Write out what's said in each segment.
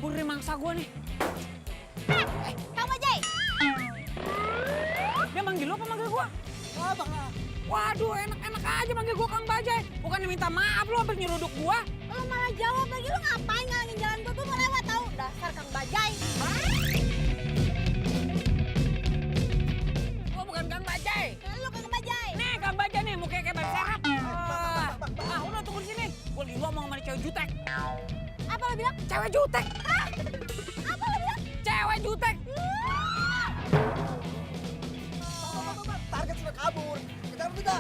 kabur dari mangsa gua nih. Kang Bajai. Dia manggil lo apa manggil gua? Waduh, enak-enak aja manggil gua Kang Bajai. Bukannya minta maaf lo hampir nyeruduk gua. Lo malah jawab lagi, lo ngapain ngalangin jalan gue mau lewat tau. Dasar Kang Bajai. Gua bukan Kang Bajai. Lo Kang Bajai. Nih Kang Bajai nih, mukanya kayak ban serap. Udah tunggu di sini. Gua lagi ngomong sama cewek jutek. Apa lo bilang? Cewek jutek. Apa lo bilang? Cewek jutek. Target sudah kabur. Kejar kita.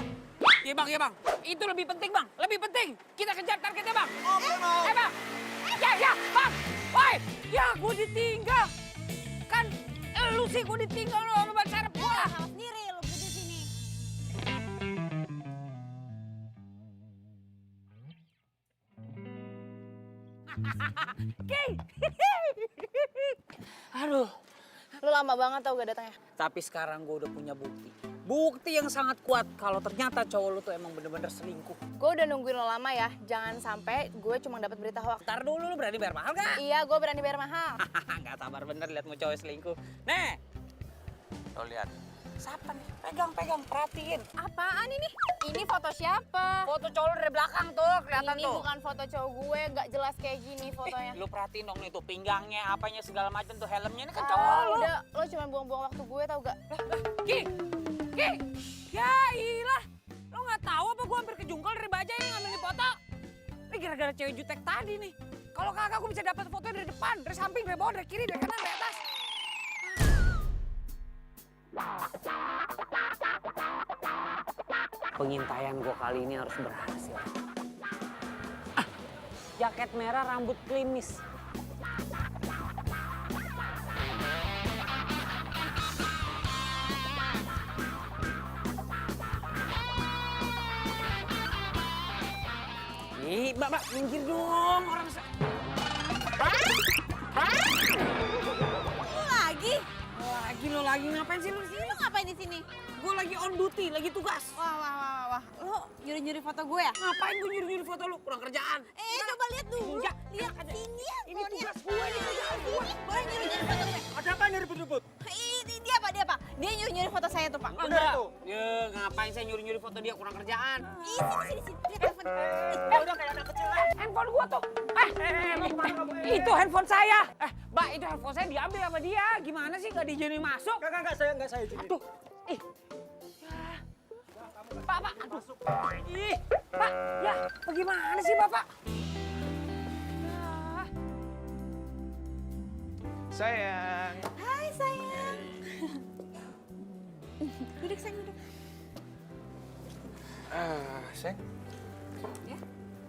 Iya bang. Itu lebih penting bang. Lebih penting. Kita kejar targetnya bang. Oke, mau. Bang. Ya bang. Woi. Ya gue ditinggal. Kan lu sih gue ditinggal lo sama ban serep gua. Salah sendiri lo berdiri sini. King. Aduh. Lo lama banget tau gak datangnya. Tapi sekarang gue udah punya bukti. Bukti yang sangat kuat kalau ternyata cowok lu tuh emang bener-bener selingkuh. Gue udah nungguin lo lama ya, jangan sampai gue cuma dapat berita hoax. Ntar dulu lu berani bayar mahal gak? Iya, gue berani bayar mahal. Gak sabar bener liat mau cowok selingkuh. Nih. Lo lihat. Siapa nih? Pegang, perhatiin. Apaan ini? Ini foto siapa? Foto cowok lu dari belakang tuh, kelihatan Ini tuh. bukan foto cowok gue, nggak jelas kayak gini fotonya. Lu perhatiin dong nih tuh pinggangnya, apanya segala macam tuh helmnya ini kan Ah, cowok lu. udah, lo cuma buang-buang waktu gue tau gak? Ki. Ya ilah. Lo nggak tahu apa gua hampir kejungkal dari Bajai yang ngambil foto. Ini gara-gara cewek jutek tadi nih. Kalau kagak gua bisa dapat foto dari depan, dari samping, dari bawah, dari kiri, dari kanan, dari atas. Pengintaian gua kali ini harus berhasil. Jaket merah, rambut klimis. Ih, Mbak, minggir dong orang Lo lagi? Lo lagi ngapain sih lu di sini? Lo ngapain di sini? Gue lagi on duty, lagi tugas. Wah. Lo nyuri-nyuri foto gue ya? Ngapain gue nyuri-nyuri foto lu? Kurang kerjaan. Coba lihat dulu. Enggak. Lihat sini ya. Ini tugas gue, ini kerjaan gue. Boleh nyuri-nyuri foto gue? Ada apa nih ribut-ribut? Ini dia apa? Dia nyuri-nyuri foto saya tuh, Pak. Enggak. tuh. Ya, ngapain saya nyuri-nyuri foto dia? Kurang kerjaan. Sini. Lihat telepon. Udah kayak anak kecil lah. Handphone gua tuh. Itu handphone saya. Mbak, itu handphone saya diambil sama dia. Gimana sih nggak diizinin masuk? Enggak, saya izinin. Aduh. Ih. Ya. Pak. Aduh. Ih. Pak, ya. Bagaimana sih, Bapak? Ya. Sayang. Hai, sayang. Duduk, sayang, duduk. Sayang. Ya?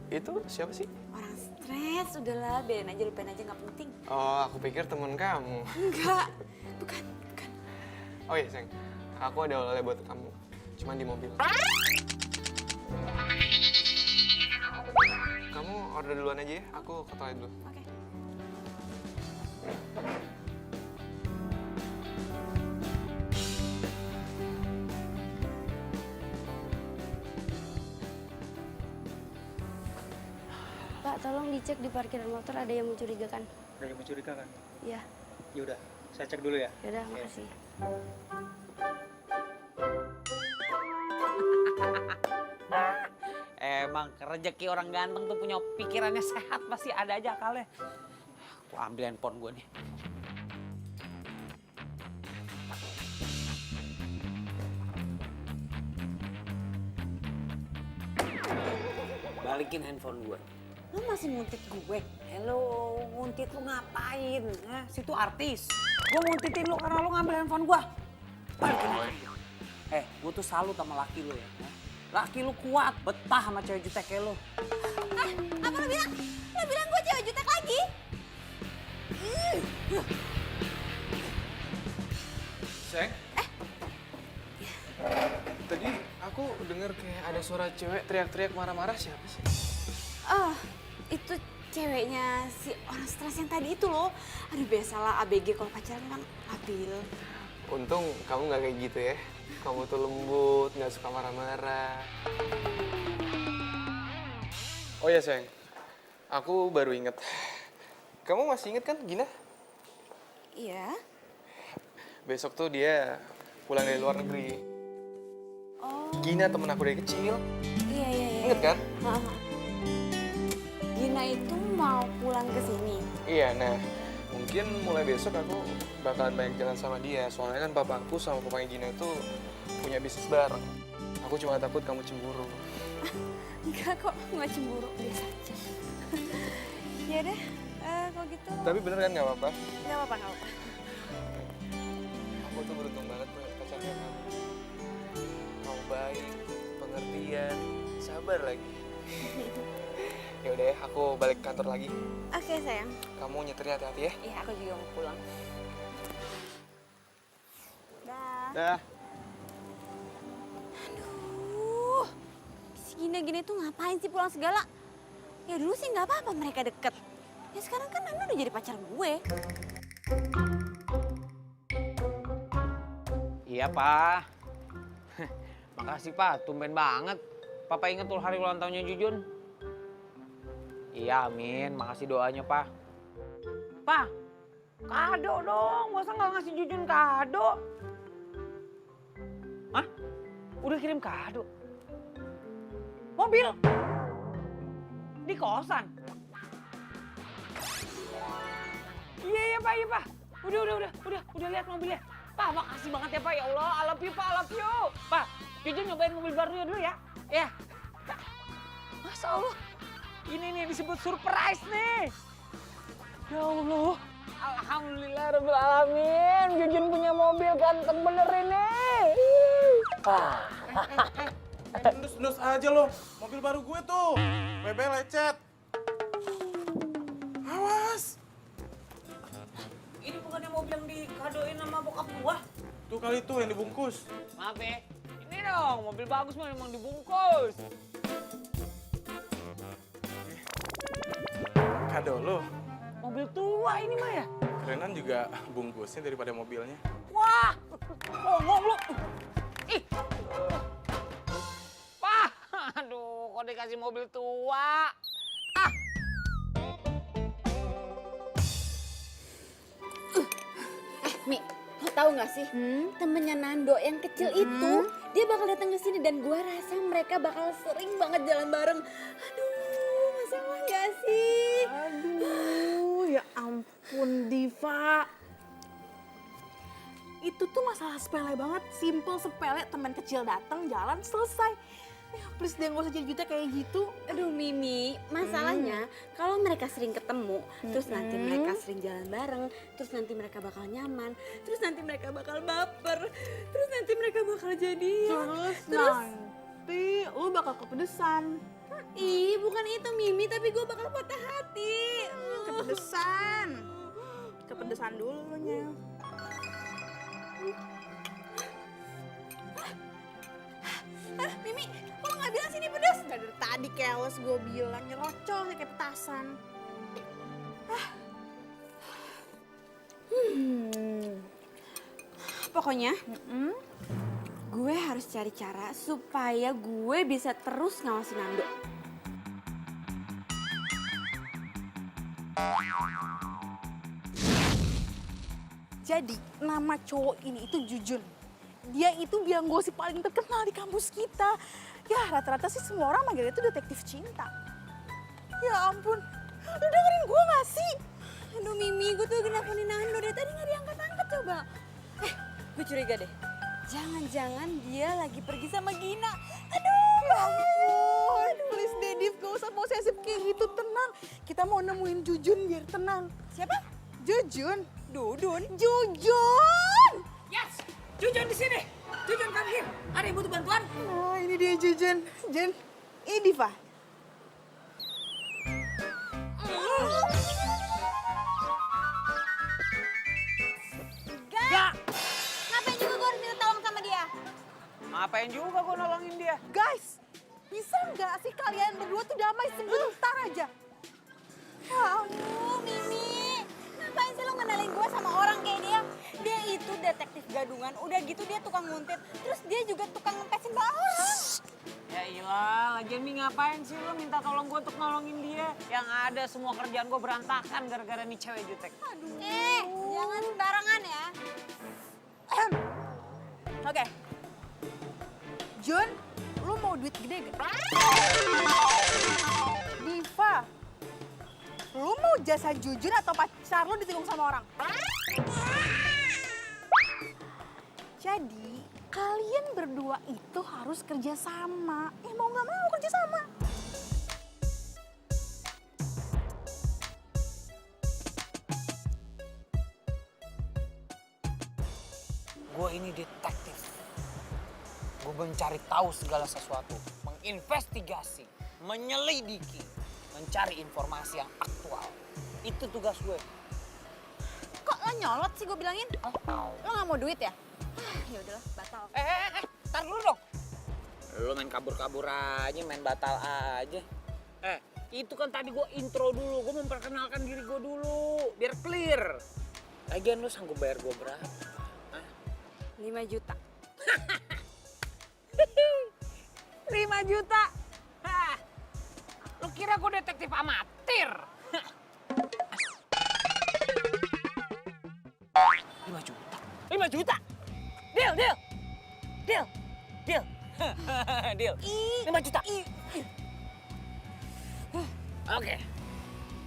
Itu siapa sih? Orang stres, udahlah, biarin aja, lupain aja, nggak penting. Oh, aku pikir temen kamu. Enggak, bukan. Oh iya, sayang. Aku ada oleh buat kamu. Cuman di mobil. Kamu order duluan aja ya. Aku ke toilet dulu. Oke. Pak, tolong dicek di parkiran motor ada yang mencurigakan. Ada yang mencurigakan? Iya, Ya udah, saya cek dulu ya. yaudah, makasih. Emang rezeki orang ganteng tuh punya pikirannya sehat, pasti ada aja akalnya. Aku ambil handphone gue nih. Balikin handphone gue. Lu masih nguntit gue? Hello, nguntit lu ngapain? Situ artis. Gue nguntitin lu karena lu ngambil handphone gue. Balikin handphone gue. Gue tuh salut sama laki lu ya. Laki lu kuat, betah sama cewek jutek kayak lu. Apa lo bilang? Lo bilang gue cewek jutek lagi? Sayang. Tadi aku dengar kayak ada suara cewek teriak-teriak marah-marah. Siapa sih? Oh, itu ceweknya si orang stres yang tadi itu loh. Aduh, biasalah ABG kalau pacaran kan labil. Untung kamu nggak kayak gitu ya. Kamu tuh lembut, nggak suka marah-marah. Oh ya sayang, aku baru inget. Kamu masih inget kan Gina? Iya. Besok tuh dia pulang dari luar negeri. Oh. Gina temen aku dari kecil. Iya, iya, iya. Ingat kan? Heeh. Gina itu mau pulang ke sini. Iya, nah mungkin mulai besok aku bakalan banyak jalan sama dia. Soalnya kan papa aku sama papanya Gina itu punya bisnis bareng. Aku cuma takut kamu cemburu. Enggak kok, nggak cemburu, biasa aja. Ya deh, kalau gitu. Tapi bener kan nggak apa-apa? Nggak apa-apa, nggak apa-apa. Aku tuh beruntung banget punya pacar kayak kamu. Kamu baik, pengertian, sabar lagi. Ya udah ya, aku balik kantor lagi. Oke sayang. Kamu nyetirnya hati-hati ya. Iya, aku juga mau pulang. Dah. Dah. Aduh, si Gina-Gina itu ngapain sih pulang segala? Ya dulu sih nggak apa-apa mereka deket. Ya sekarang kan Nando udah jadi pacar gue. Iya, Pak. Makasih, Pak. Tumben banget. Papa inget tuh hari ulang tahunnya Jujun. Iya, amin. Makasih doanya, Pak. Pak, kado dong. Masa nggak ngasih Jujun kado? Hah? Udah kirim kado? Mobil? Di kosan? Iya, Pak, iya, Pak. Udah lihat mobilnya. Pak, makasih banget ya, Pak. Ya Allah, I love you, Pak, I love you. Pak, Jujun nyobain mobil barunya dulu ya. Ya. Masya Allah. Ini nih disebut surprise nih. Ya Allah. Alhamdulillah rabbil alamin. Jujun punya mobil ganteng bener ini. Nus aja lo, mobil baru gue tuh. WB lecet. Awas. Ini bukannya mobil yang dikadoin sama bokap gua? Tuh kali tuh yang dibungkus. Maaf ya. Ini dong, mobil bagus mah emang dibungkus. Kado lo. Mobil tua ini mah ya. Kerenan juga bungkusnya daripada mobilnya. Wah, ngomong lu. Ih. Pak, aduh, kok dikasih mobil tua? Ah. Mi, lo tau gak sih? Temennya Nando yang kecil itu, dia bakal datang ke sini dan gua rasa mereka bakal sering banget jalan bareng. Aduh, masalah gak sih? Aduh, ya ampun Diva. Itu tuh masalah sepele banget, simple sepele, teman kecil datang, jalan, selesai. Ya please deh gak usah jadi jutek kayak gitu. Aduh Mimi, masalahnya kalau mereka sering ketemu, terus nanti mereka sering jalan bareng, terus nanti mereka bakal nyaman, terus nanti mereka bakal baper, terus nanti mereka bakal jadian. Terus nanti lu bakal kepedesan. Ih, bukan itu Mimi, tapi gue bakal patah hati. Kepedesan. Kepedesan dulunya. Mimi, kok lo gak bilang sini pedas? Dari tadi keles gue bilang, nyerocol kayak petasan. Pokoknya, gue harus cari cara supaya gue bisa terus ngawasin Nando. Jadi, nama cowok ini itu Jujun. Dia itu biang gosip paling terkenal di kampus kita. Ya, rata-rata sih semua orang manggilnya itu detektif cinta. Ya ampun, lu dengerin gue gak sih? Aduh Mimi, gue tuh lagi nelfonin Nando dari tadi gak diangkat-angkat coba. Gue curiga deh. Jangan-jangan dia lagi pergi sama Gina. Aduh, ya ampun. Please deh, Div, gak usah posesif kayak gitu, tenang. Kita mau nemuin Jujun biar tenang. Siapa? Jujun. Dudun. Jujun! Yes, Jujun di sini. Jujun come here. Ada yang butuh bantuan? Nah, ini dia Jujun. Jen, ini Diva. Gak. Ngapain juga gue harus minta tolong sama dia? Ngapain juga gua nolongin dia? Guys, bisa nggak sih kalian berdua tuh damai sebentar aja? Ya ampun. Aduh Mimi, ngapain sih lo ngenalin gue sama orang kayak dia? Dia itu detektif gadungan, udah gitu dia tukang nguntit, terus dia juga tukang ngempesin orang. Ya iyalah, lagian Mi ngapain sih lo minta tolong gue untuk nolongin dia? Yang ada semua kerjaan gue berantakan gara-gara nih cewek jutek. Jangan sembarangan ya. Oke. Jun, lu mau duit gede gak? Diva, lu mau jasa Jujun atau pacar lu ditikung sama orang? Jadi, kalian berdua itu harus kerja sama. Mau nggak mau kerja sama. Gue ini detektif. Gue mencari tahu segala sesuatu, menginvestigasi, menyelidiki, mencari informasi yang aktual. Itu tugas gue. Kok lo nyolot sih gue bilangin? Lo nggak mau duit ya? Ya udahlah, batal. Tar dulu dong. Lo main kabur-kabur aja, main batal aja. Itu kan tadi gue intro dulu, gue memperkenalkan diri gue dulu, biar clear. Lagian lo sanggup bayar gue berapa? 5 juta. 5 juta? Hah. Lo kira gue detektif amatir? 5 juta? 5 juta? Deal. Deal. 5 juta. Oke.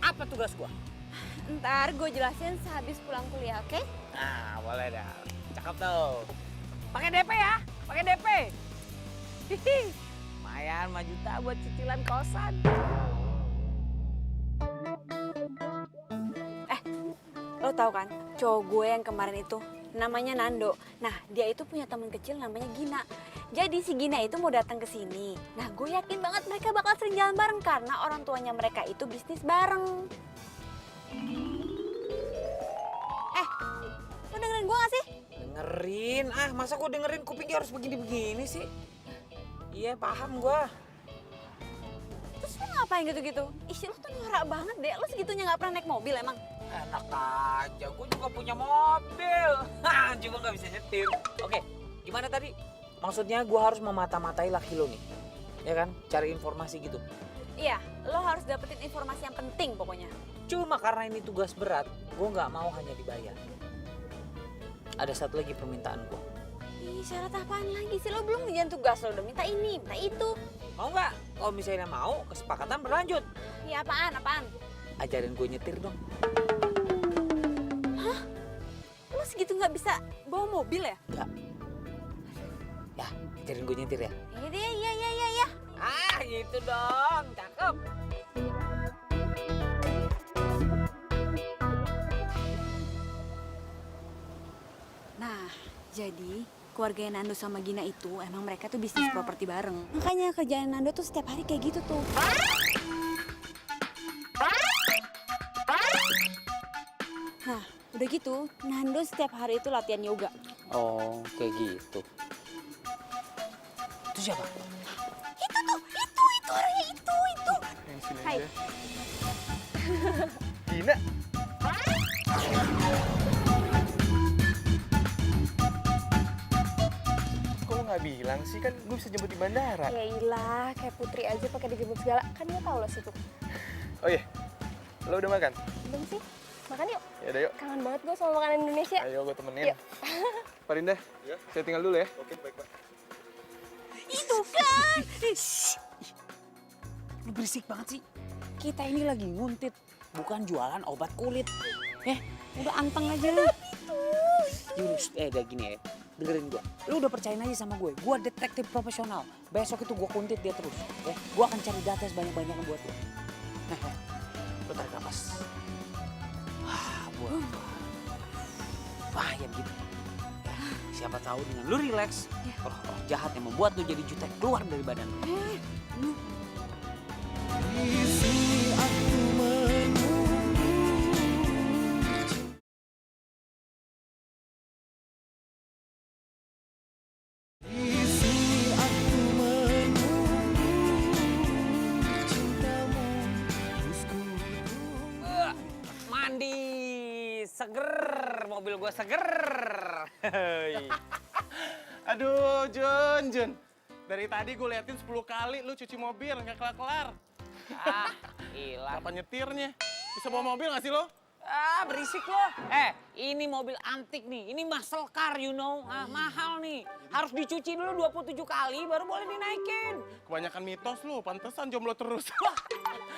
Apa tugas gua? Ntar gue jelasin sehabis pulang kuliah, oke? Nah, boleh dah. Cakep tuh. Pakai DP ya? Pakai DP. Hihi. Lumayan 5 juta buat cicilan kosan. Lo tau kan, cowok gue yang kemarin itu namanya Nando. Nah, dia itu punya teman kecil namanya Gina. Jadi si Gina itu mau datang ke sini. Nah, gue yakin banget mereka bakal sering jalan bareng karena orang tuanya mereka itu bisnis bareng. Lo dengerin gue gak sih? Dengerin? Masa gua dengerin kupingnya harus begini-begini sih? Iya, paham gua. Terus lo ngapain gitu-gitu? Ih, lo tuh norak banget deh. Lo segitunya gak pernah naik mobil emang? Enak aja, gue juga punya mobil. Cuma nggak bisa nyetir. Oke, gimana tadi? Maksudnya gue harus memata-matai laki lo nih. Ya kan? Cari informasi gitu. Iya, lo harus dapetin informasi yang penting pokoknya. Cuma karena ini tugas berat, gue nggak mau hanya dibayar. Ada satu lagi permintaan gue. Ih, syarat apaan lagi sih? Lo belum ngerjain tugas, lo udah minta ini, minta itu. Mau nggak? Kalau misalnya mau, kesepakatan berlanjut. Iya, apaan? Ajarin gue nyetir dong. Lo segitu nggak bisa bawa mobil ya? Nggak. Ya, ajarin gue nyetir ya. Iya. Gitu dong. Cakep. Nah, jadi keluarga Nando sama Gina itu emang mereka tuh bisnis properti bareng. Makanya kerjaan Nando tuh setiap hari kayak gitu tuh. Nah, udah gitu, Nando setiap hari itu latihan yoga. Oh, kayak gitu. Itu siapa? Itu orangnya itu. Yang sini Hai. aja. Gina. Kok lo nggak bilang sih? Kan gue bisa jemput di bandara. Ya ilah, kayak Putri aja pakai dijemput segala. Kan dia tahu lo situ. Oh iya, lo udah makan? Belum sih? Makan yuk. Ya udah yuk. Kangen banget gue sama makanan Indonesia. Ayo gue temenin. Yuk. Pak Rinda, saya tinggal dulu ya. Oke, baik, Pak. Itu kan. Lu berisik banget sih. Kita ini lagi nguntit, bukan jualan obat kulit. Udah anteng aja lu. Yunus, udah gini ya. Dengerin gua. Lu udah percayain aja sama gue. Gua detektif profesional. Besok itu gua kuntit dia terus. Ya, gua akan cari data sebanyak-banyaknya buat lu. Lu tarik napas. Buang. Bahaya gitu. Siapa tahu dengan lu relax, roh-roh jahat yang membuat lu jadi jutek keluar dari badan lu. Mandi, seger, mobil gua seger. Aduh, Jun. Dari tadi gue liatin 10 kali lu cuci mobil, nggak kelar-kelar. Ah, hilang. Apa nyetirnya? Bisa bawa mobil nggak sih lo? Ah, berisik lo. Ini mobil antik nih. Ini muscle car, you know. Ah, mahal nih. Harus dicuci dulu 27 kali baru boleh dinaikin. Kebanyakan mitos lu, pantesan jomblo terus.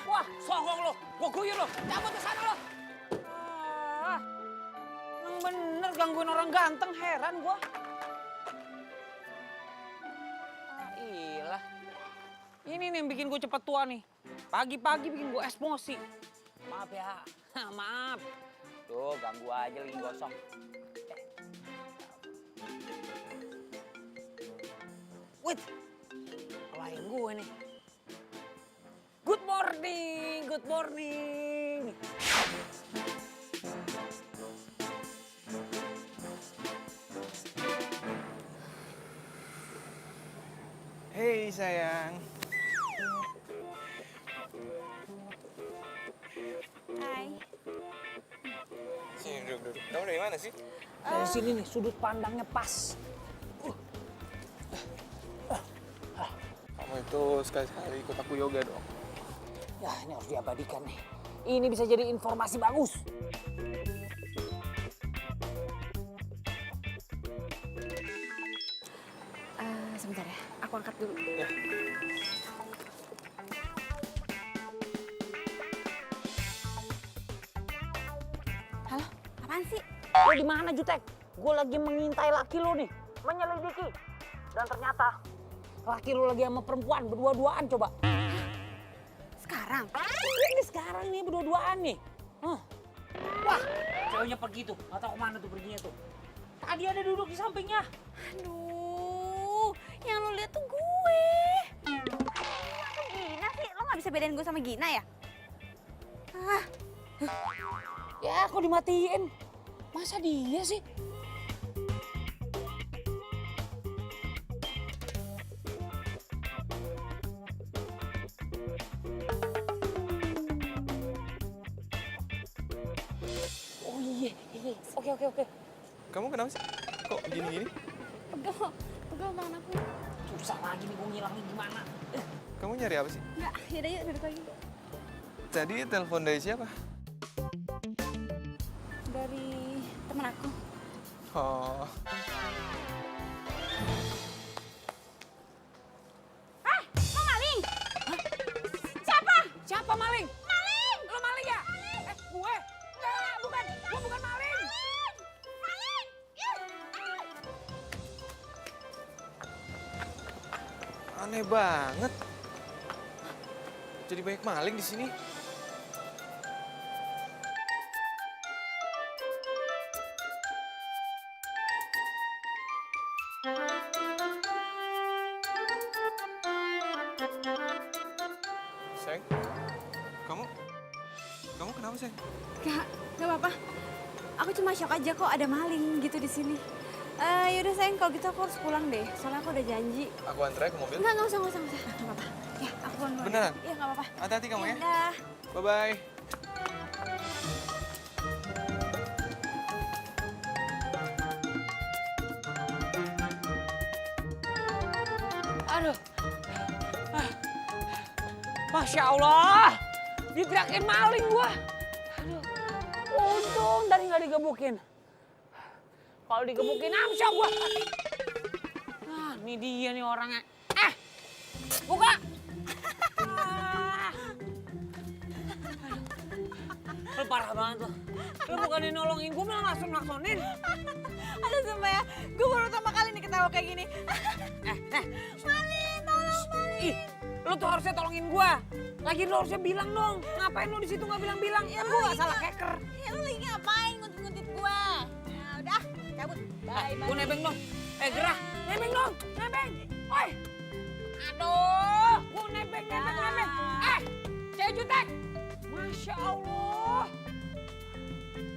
Wah, songong lo. Gua guyur lo. Cabut ke sana lo. Ah, emang bener gangguin orang ganteng, heran gua. Ah, ilah. Ini nih yang bikin gue cepet tua nih. Pagi-pagi bikin gue emosi. Maaf ya, maaf. Tuh, ganggu aja lagi gosong. Wait, klien gue nih. Good morning, good morning. Hei sayang. Hai. Sini duduk. Kamu dari mana sih? Dari sini nih, sudut pandangnya pas. Kamu itu sekali-sekali ikut aku yoga dong. Ya, ini harus diabadikan nih. Ini bisa jadi informasi bagus. Sebentar ya, aku angkat dulu. Halo, apaan sih? Lo di mana, Jutek? Gue lagi mengintai laki lo nih, menyelidiki. Dan ternyata laki lo lagi sama perempuan berdua-duaan coba. Sekarang? Ini sekarang nih berdua-duaan nih. Wah, ceweknya pergi tuh, nggak tahu kemana tuh perginya tuh. Tadi ada duduk di sampingnya. Aduh, yang lo lihat tuh gue. Gina sih, lo nggak bisa bedain gue sama Gina ya? Ya, kok dimatiin? Masa dia sih? Oh iya. Oke. Kamu kenapa sih? Kok gini-gini? Pegel tangan aku. Susah lagi nih gue ngilangnya gimana. Kamu nyari apa sih? Enggak, yaudah yuk duduk lagi. Tadi telepon dari siapa? Dari temen aku. Oh, Lo maling? Siapa maling? Maling! Lo maling ya? Gue? Enggak, bukan. Gue bukan maling. aneh banget. Jadi banyak maling di sini. Sayang, kamu kenapa sayang? Gak apa-apa. Aku cuma shock aja kok ada maling gitu di sini. Yaudah sayang, kalau gitu aku harus pulang deh. Soalnya aku udah janji. Aku antar ke mobil. Enggak usah. Gak apa-apa. Ya, aku pulang dulu. Beneran? Iya, gak apa-apa. Hati-hati kamu ya. Udah. Bye-bye. Aduh. Masya Allah. Diteriakin maling gua. Aduh. Untung tadi nggak digebukin. Kalau digebukin amsyong gua. Nah, ini dia nih orangnya. Buka. Lu parah banget lo. Lu bukannya nolongin gua malah naksonin. Aduh sumpah ya, gue baru pertama kali nih ketawa kayak gini. Maling, tolong maling. Ih, lu tuh harusnya tolongin gua. Lagi lu harusnya bilang dong. Ngapain lu di situ nggak bilang-bilang? Ya gua nggak salah hacker. Ya lu lagi ngapain nguntit-nguntit gue? Ya udah, cabut. Bye, Gua nebeng dong. Gerah, nebeng dong, nebeng. Oi. Aduh, gua nebeng. Cewek jutek. Masya Allah.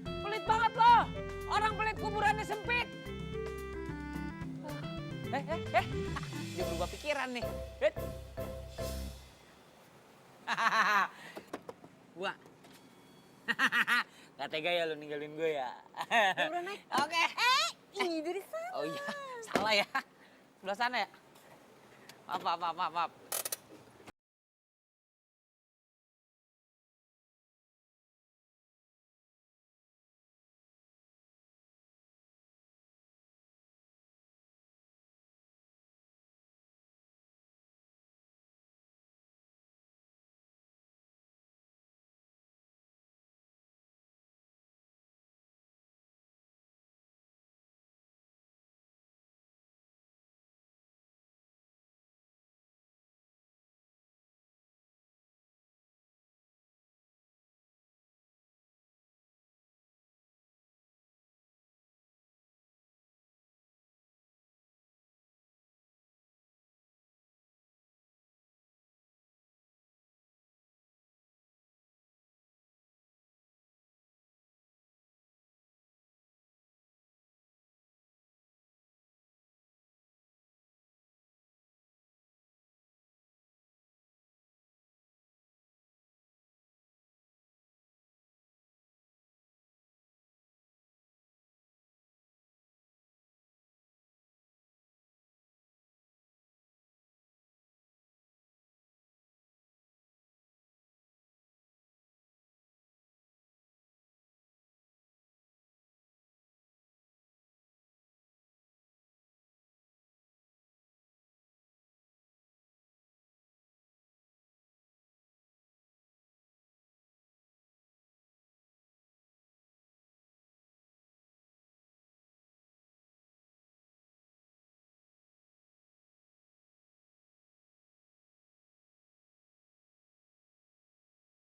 Pelit banget lo. Orang pelit kuburannya sempit. Dia berubah pikiran nih. Gua. Gak tega ya lu ninggalin gue ya. Udah naik. Oke. Ini dari sana. Oh iya, salah ya. Sebelah sana ya. Maaf.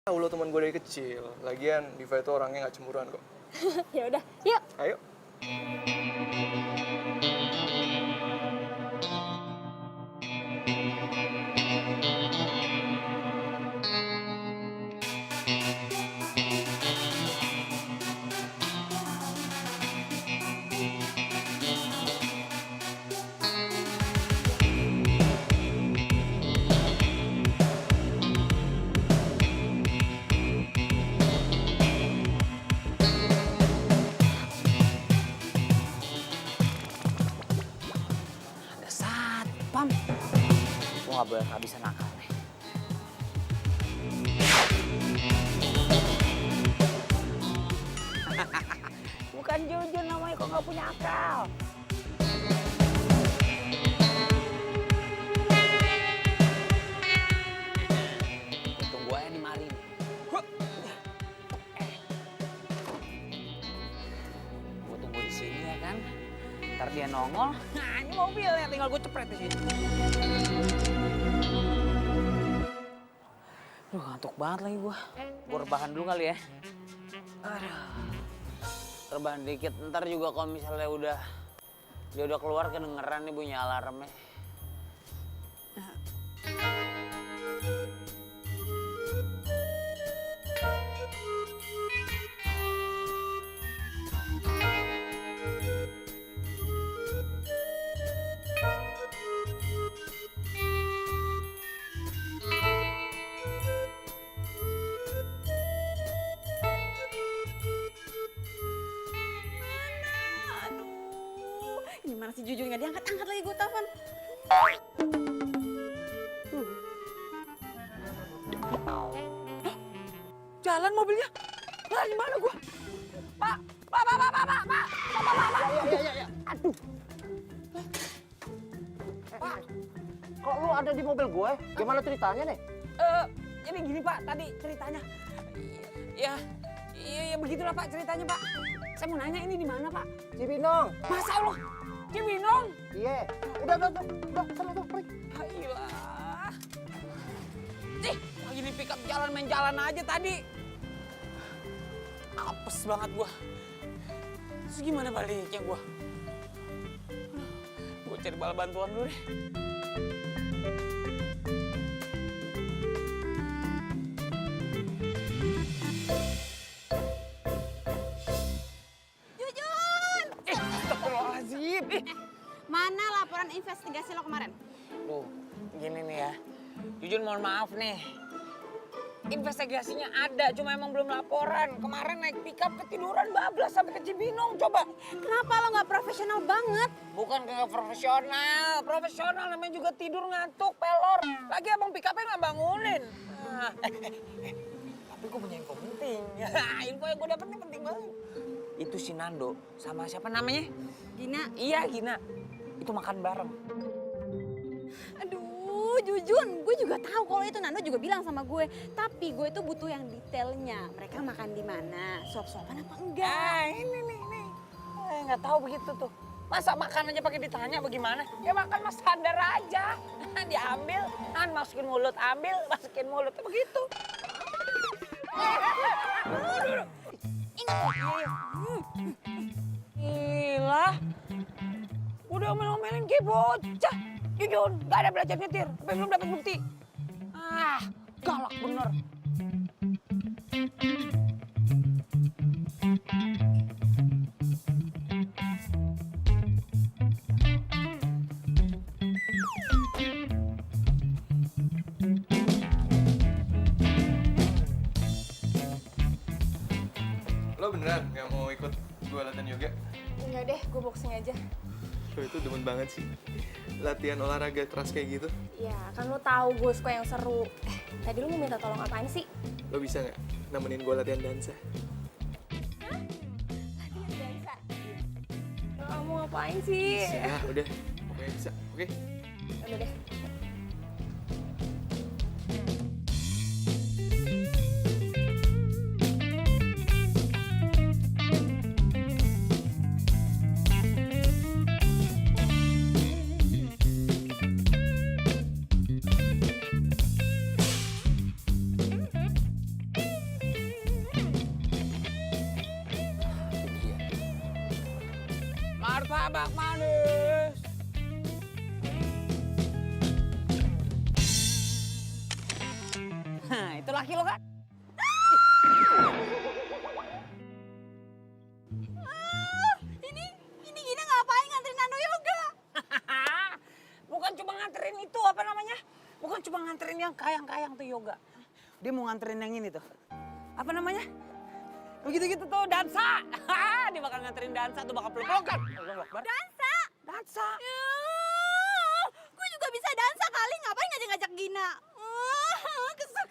Lo teman gue dari kecil. Lagian Diva itu orangnya nggak cemburuan kok. Ya udah, yuk. Ayo. Ada satpam. Gue nggak boleh kehabisan akal nih. Bukan Jujun namanya, kok nggak punya akal. Untung gue yang dimari. Gue tunggu di sini ya kan. Ntar dia nongol. Nah ini mobilnya, tinggal gue cepret di sini. Duh ngantuk banget lagi gue. Gue rebahan dulu kali ya. Aduh. Rebahan dikit, ntar juga kalau misalnya dia udah keluar kedengeran nih bunyi alarmnya. Aduh, ini mana si Jujun nggak diangkat-angkat lagi gue telepon. Jalan mobilnya. Lah di mana gua? Pak. Ya. Aduh. Pak, kok lu ada di mobil gue? Gimana ceritanya nih? Ini gini Pak, tadi ceritanya. Iya begitulah Pak ceritanya Pak. Saya mau nanya ini di mana Pak? Cibinong. Masa Allah, Cibinong? Iya. Udah, sana tuh, pergi. Ayolah. Cih, lagi di pick up jalan main jalan aja tadi. Apes banget gua. Terus gimana baliknya gua? Gua cari bala bantuan dulu deh. Jujun! Astagfirullahaladzim. Mana laporan investigasi lo kemarin? Loh, gini nih ya. Jujun mohon maaf nih. investigasinya ada, cuma emang belum laporan. Kemarin naik pickup ketiduran bablas sampai ke Cibinong, coba. Kenapa lo nggak profesional banget? Bukan kagak profesional namanya juga tidur ngantuk, pelor. Lagi abang pickupnya nggak bangunin. Ah, tapi gue punya info penting. Info yang gue dapet ini penting banget. Itu si Nando sama siapa namanya? Gina. Iya, Gina. Itu makan bareng. Aduh, Jujun, gue juga tahu kalau itu Nando juga bilang sama gue. Tapi gue tuh butuh yang detailnya. Mereka makan di mana? Suap-suapan apa enggak? Ini nih. Nggak tahu begitu tuh. Masa makan aja pakai ditanya bagaimana? Ya makan mas sadar aja. Diambil, masukin mulut, ambil, masukin mulut. Begitu. Gila. Udah omel-omelin kayak bocah. Jujur, gak ada belajar nyetir. Tapi belum dapat bukti. Ah, galak bener. Lo beneran nggak mau ikut gue latihan yoga? Enggak deh, gue boxing aja. Lo itu demen banget sih. Latihan olahraga keras kayak gitu. Ya, kan lo tahu gue suka yang seru. Tadi lo mau minta tolong apaan sih? Lo bisa nggak nemenin gue latihan dansa? Kamu ngapain sih? Ya udah, pokoknya bisa. Oke? Udah deh. Martabak manis. Itu laki lo kan? Ini Gina ngapain nganterin Nando yoga? Bukan cuma nganterin itu, apa namanya? Bukan cuma nganterin yang kayang-kayang tuh yoga. Dia mau nganterin yang ini tuh. Apa namanya? Begitu-gitu tuh, dansa. Dia bakal nganterin dansa tuh, bakal peluk-pelukan. Dansa? Dansa. Gue juga bisa dansa kali, ngapain ngajak-ngajak Gina? Kesel.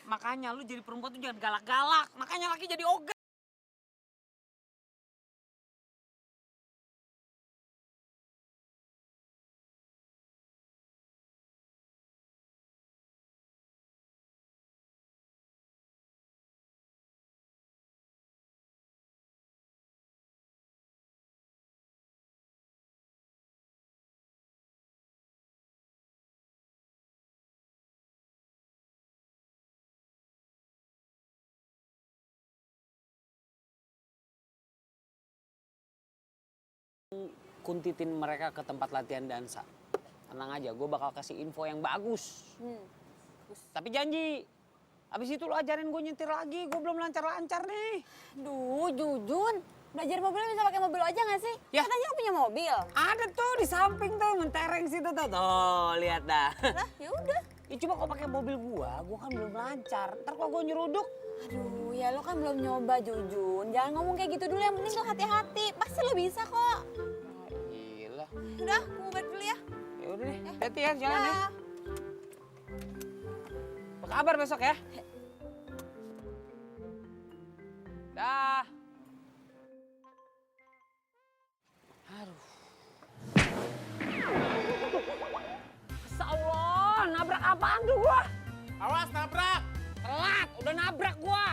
Makanya lu jadi perempuan tuh jangan galak-galak. Makanya laki jadi ogah. Kuntitin mereka ke tempat latihan dansa. Tenang aja, gue bakal kasih info yang bagus. Tapi janji, abis itu lo ajarin gue nyetir lagi. Gue belum lancar-lancar nih. Duh, Jujun. Belajar mobil bisa pakai mobil aja nggak sih? Ya. Katanya lo punya mobil. Ada tuh di samping tuh, mentereng situ tuh. Tuh, lihat dah. Lah, ya udah. Ya cuma kalau pakai mobil gua kan belum lancar. Ntar kalau gua nyeruduk, Aduh, ya lo kan belum nyoba, Jujun. Jangan ngomong kayak gitu dulu, yang penting lo hati-hati. Pasti lo bisa kok. gila. Udah, gue mau balik dulu ya. Ya udah deh, hati ya jalan ya. Dah. Apa kabar besok ya? Dah. Aduh. Masya Allah, nabrak apaan tuh gua? Awas nabrak. Telat, udah nabrak gua.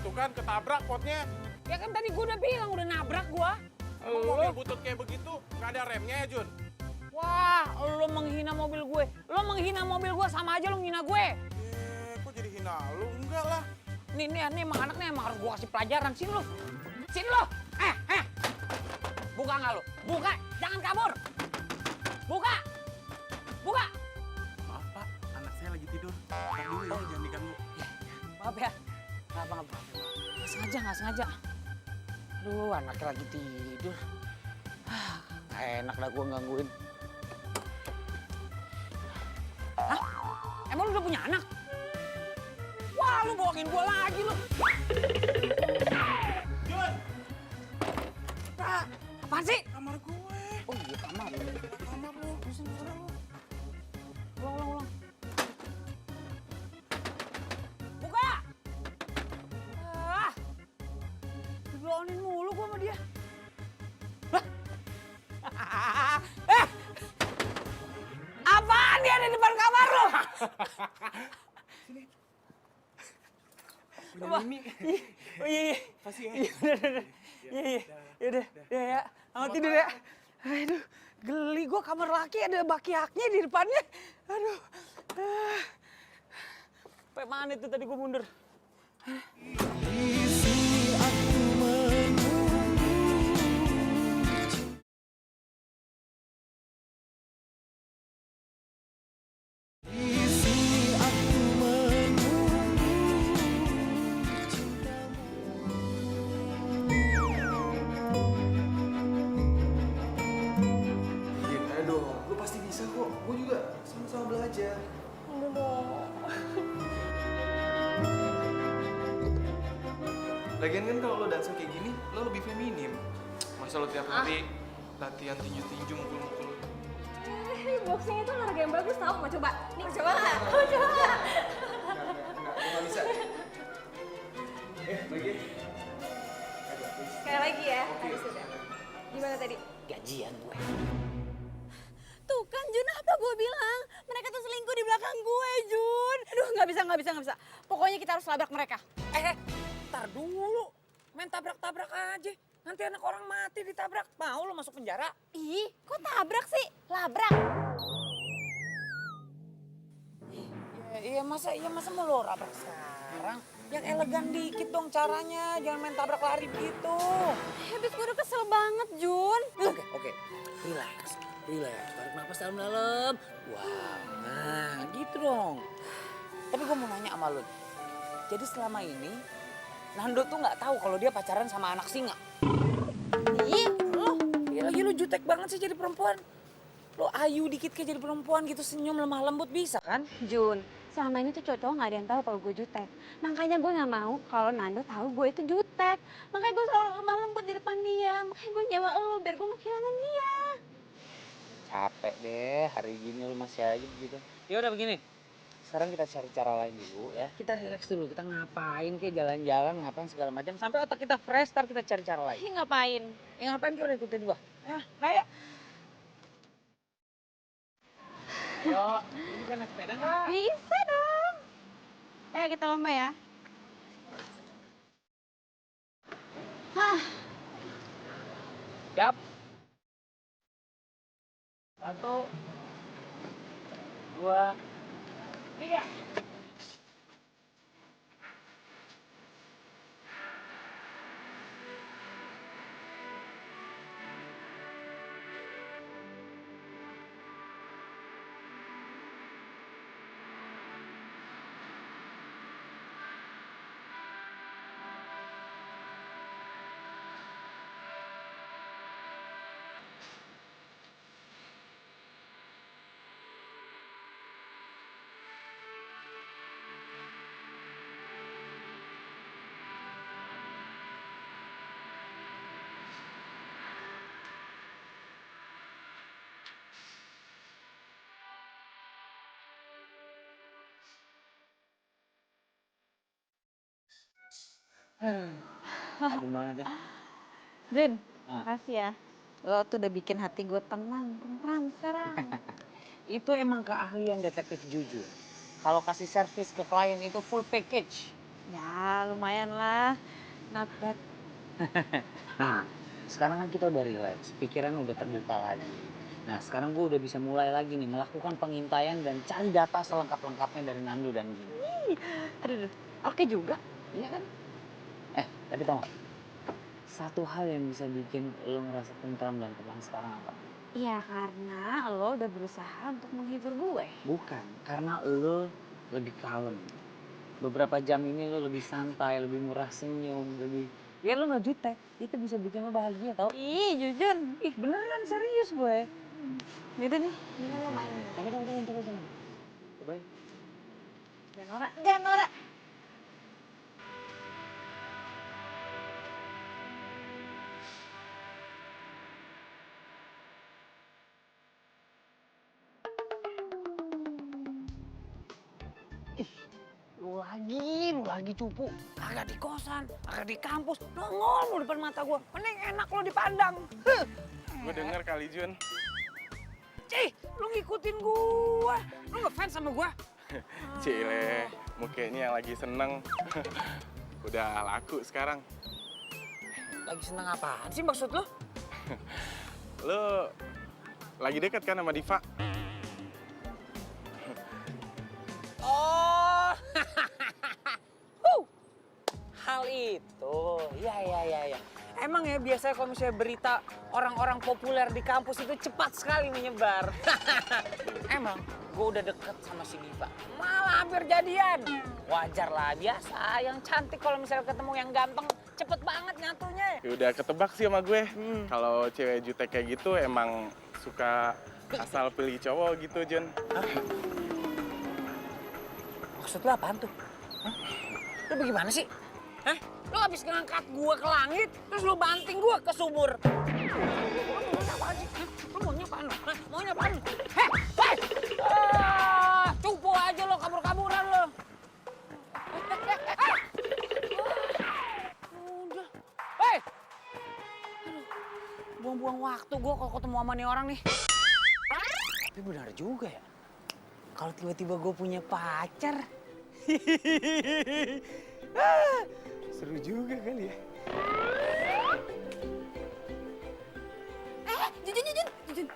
Tuh kan ketabrak potnya. Ya kan tadi gua udah bilang udah nabrak gua. Emang mobil butut kayak begitu nggak ada remnya ya Jun? Wah, lo menghina mobil gue. Lo menghina mobil gue sama aja lo menghina gue. Kok jadi hina lu? Enggak lah. Nih emang anaknya emang harus gue kasih pelajaran. Sini lo. Sini lo. Buka nggak lo? Buka. Jangan kabur. Buka. Buka. Maaf Pak, anak saya lagi tidur. Ntar dulu ya, jangan diganggu. Maaf ya. Maaf. Nggak sengaja. Aduh, anaknya lagi tidur. Nggak enak dah gue gangguin. Hah? Emang lu udah punya anak? Wah, lu bohongin gua lagi lu. Jun, Apaan sih? kamar gue. Oh iya, kamar. Kamar lu, sana lu. Ulang. Buka! Dibilangin mulu gua sama dia. Lah! Apaan dia ada di depan kamar lu? Punya Mimi. Oh iya. Kasih ya. Iya, ya. Selamat tidur ya. Aduh, geli gua kamar laki ada baki-haknya di depannya. Aduh. Sampai mana itu tadi gua mundur. Din, ayo dong. Lu pasti bisa kok. Gue juga sama-sama belajar. Lagian kan kalau lo dansa kayak gini, lo lebih feminim. Masa lo tiap hari latihan tinju-tinju mukul-mukul. Boxing itu olahraga yang bagus tau, mau coba? Nih, mau coba nggak? Mau coba nggak? Gue gak bisa. Lagi. Sekali lagi ya, tadi sudah. Gimana tadi? Gajian gue. Tuh kan Jun, apa gue bilang? Mereka tuh selingkuh di belakang gue, Jun. Aduh, nggak bisa. Pokoknya kita harus labrak mereka. Ntar dulu. Main tabrak-tabrak aja. Nanti anak orang mati ditabrak. Mau lo masuk penjara? Ih, kok tabrak sih? Labrak. Iya masa mau lo rabrak sekarang? Yang elegan dikit dong caranya. Jangan main tabrak lari begitu. Habis gue udah kesel banget, Jun. Oke. Relax. Tarik nafas dalam-dalam. Wah, nah gitu dong. Tapi gue mau nanya sama lo. Jadi selama ini Nando tuh nggak tahu kalau dia pacaran sama anak singa. Ih, lo. Iya lagi lu jutek banget sih jadi perempuan. Lo ayu dikit kayak jadi perempuan gitu senyum lemah lembut bisa kan? Jun, selama ini tuh cowok nggak ada yang tahu kalau gue jutek. Makanya gue nggak mau kalau Nando tahu gue itu jutek. Makanya gue selalu lemah lembut di depan dia. Makanya gue nyewa lo biar gue nggak kehilangan dia. Capek deh hari gini lu masih aja begitu. Ya udah begini. Sekarang kita cari cara lain dulu ya. Kita relax dulu. Kita ngapain kayak jalan-jalan, ngapain segala macam sampai otak kita fresh, ntar kita cari cara lain. Ih, ngapain? Ngapain kita udah ikutin gua? Ya, kayak. Yo, ini kan naik sepeda nggak? Bisa dong. Ayo kita lomba ya. Siap. 1, 2, 3. Aduh banget ya. Jun, Ah. makasih ya. Lo tuh udah bikin hati gue tenang sekarang. Itu emang keahlian detektif jujur. Kalau kasih servis ke klien itu full package. Ya lumayan lah. Not bad. Nah, sekarang kan kita udah relax, pikiran udah terbuka lagi. Nah, sekarang gue udah bisa mulai lagi nih melakukan pengintaian dan cari data selengkap-lengkapnya dari Nando dan Gini. Aduh, oke juga. Iya kan? Tapi tau gak? Satu hal yang bisa bikin lo ngerasa tentram dan tenang sekarang apa? Iya karena lo udah berusaha untuk menghibur gue. Bukan, karena lo lebih kalem. Beberapa jam ini lo lebih santai, lebih murah senyum, lebih... Ya lo gak jutek, itu bisa bikin lo bahagia tau? Ih jujur. Ih beneran serius gue. Yaudah nih, gimana lo main? Coba. Coba. Jangan norak. Lu lagi cupu. Kagak di kosan, kagak di kampus. Nongol lu depan mata gua. Mending enak lu dipandang. Gue denger kali Jun. Cih, lu ngikutin gua. Lu ngefans sama gua? Cile, mukanya yang lagi seneng. Udah laku sekarang. Lagi seneng apaan sih maksud lu? Lu lagi deket kan sama Diva? Oh, hal itu, ya. Emang ya biasanya kalau misalnya berita orang-orang populer di kampus itu cepat sekali menyebar. Emang gue udah deket sama si Diva, malah hampir jadian. Wajar lah, biasa. Yang cantik kalau misalnya ketemu yang ganteng, cepet banget nyatunya. Ya udah ketebak sih sama gue. Kalau cewek jutek kayak gitu emang suka asal pilih cowok gitu, Jun. Maksud lu apaan tuh? Hah? Lu bagaimana sih? Hah? Lu habis ngangkat gua ke langit, terus lu banting gua ke sumur. Lu maunya apaan sih? Hah? Lu maunya apaan lu? Hah? Maunya apaan lu? Hei! Cupu aja lo, kabur-kaburan lo. Udah. Hei! Aduh, buang-buang waktu gua kalau ketemu sama nih orang nih. Tapi benar juga ya. Kalau tiba-tiba gue punya pacar, seru juga kali ya.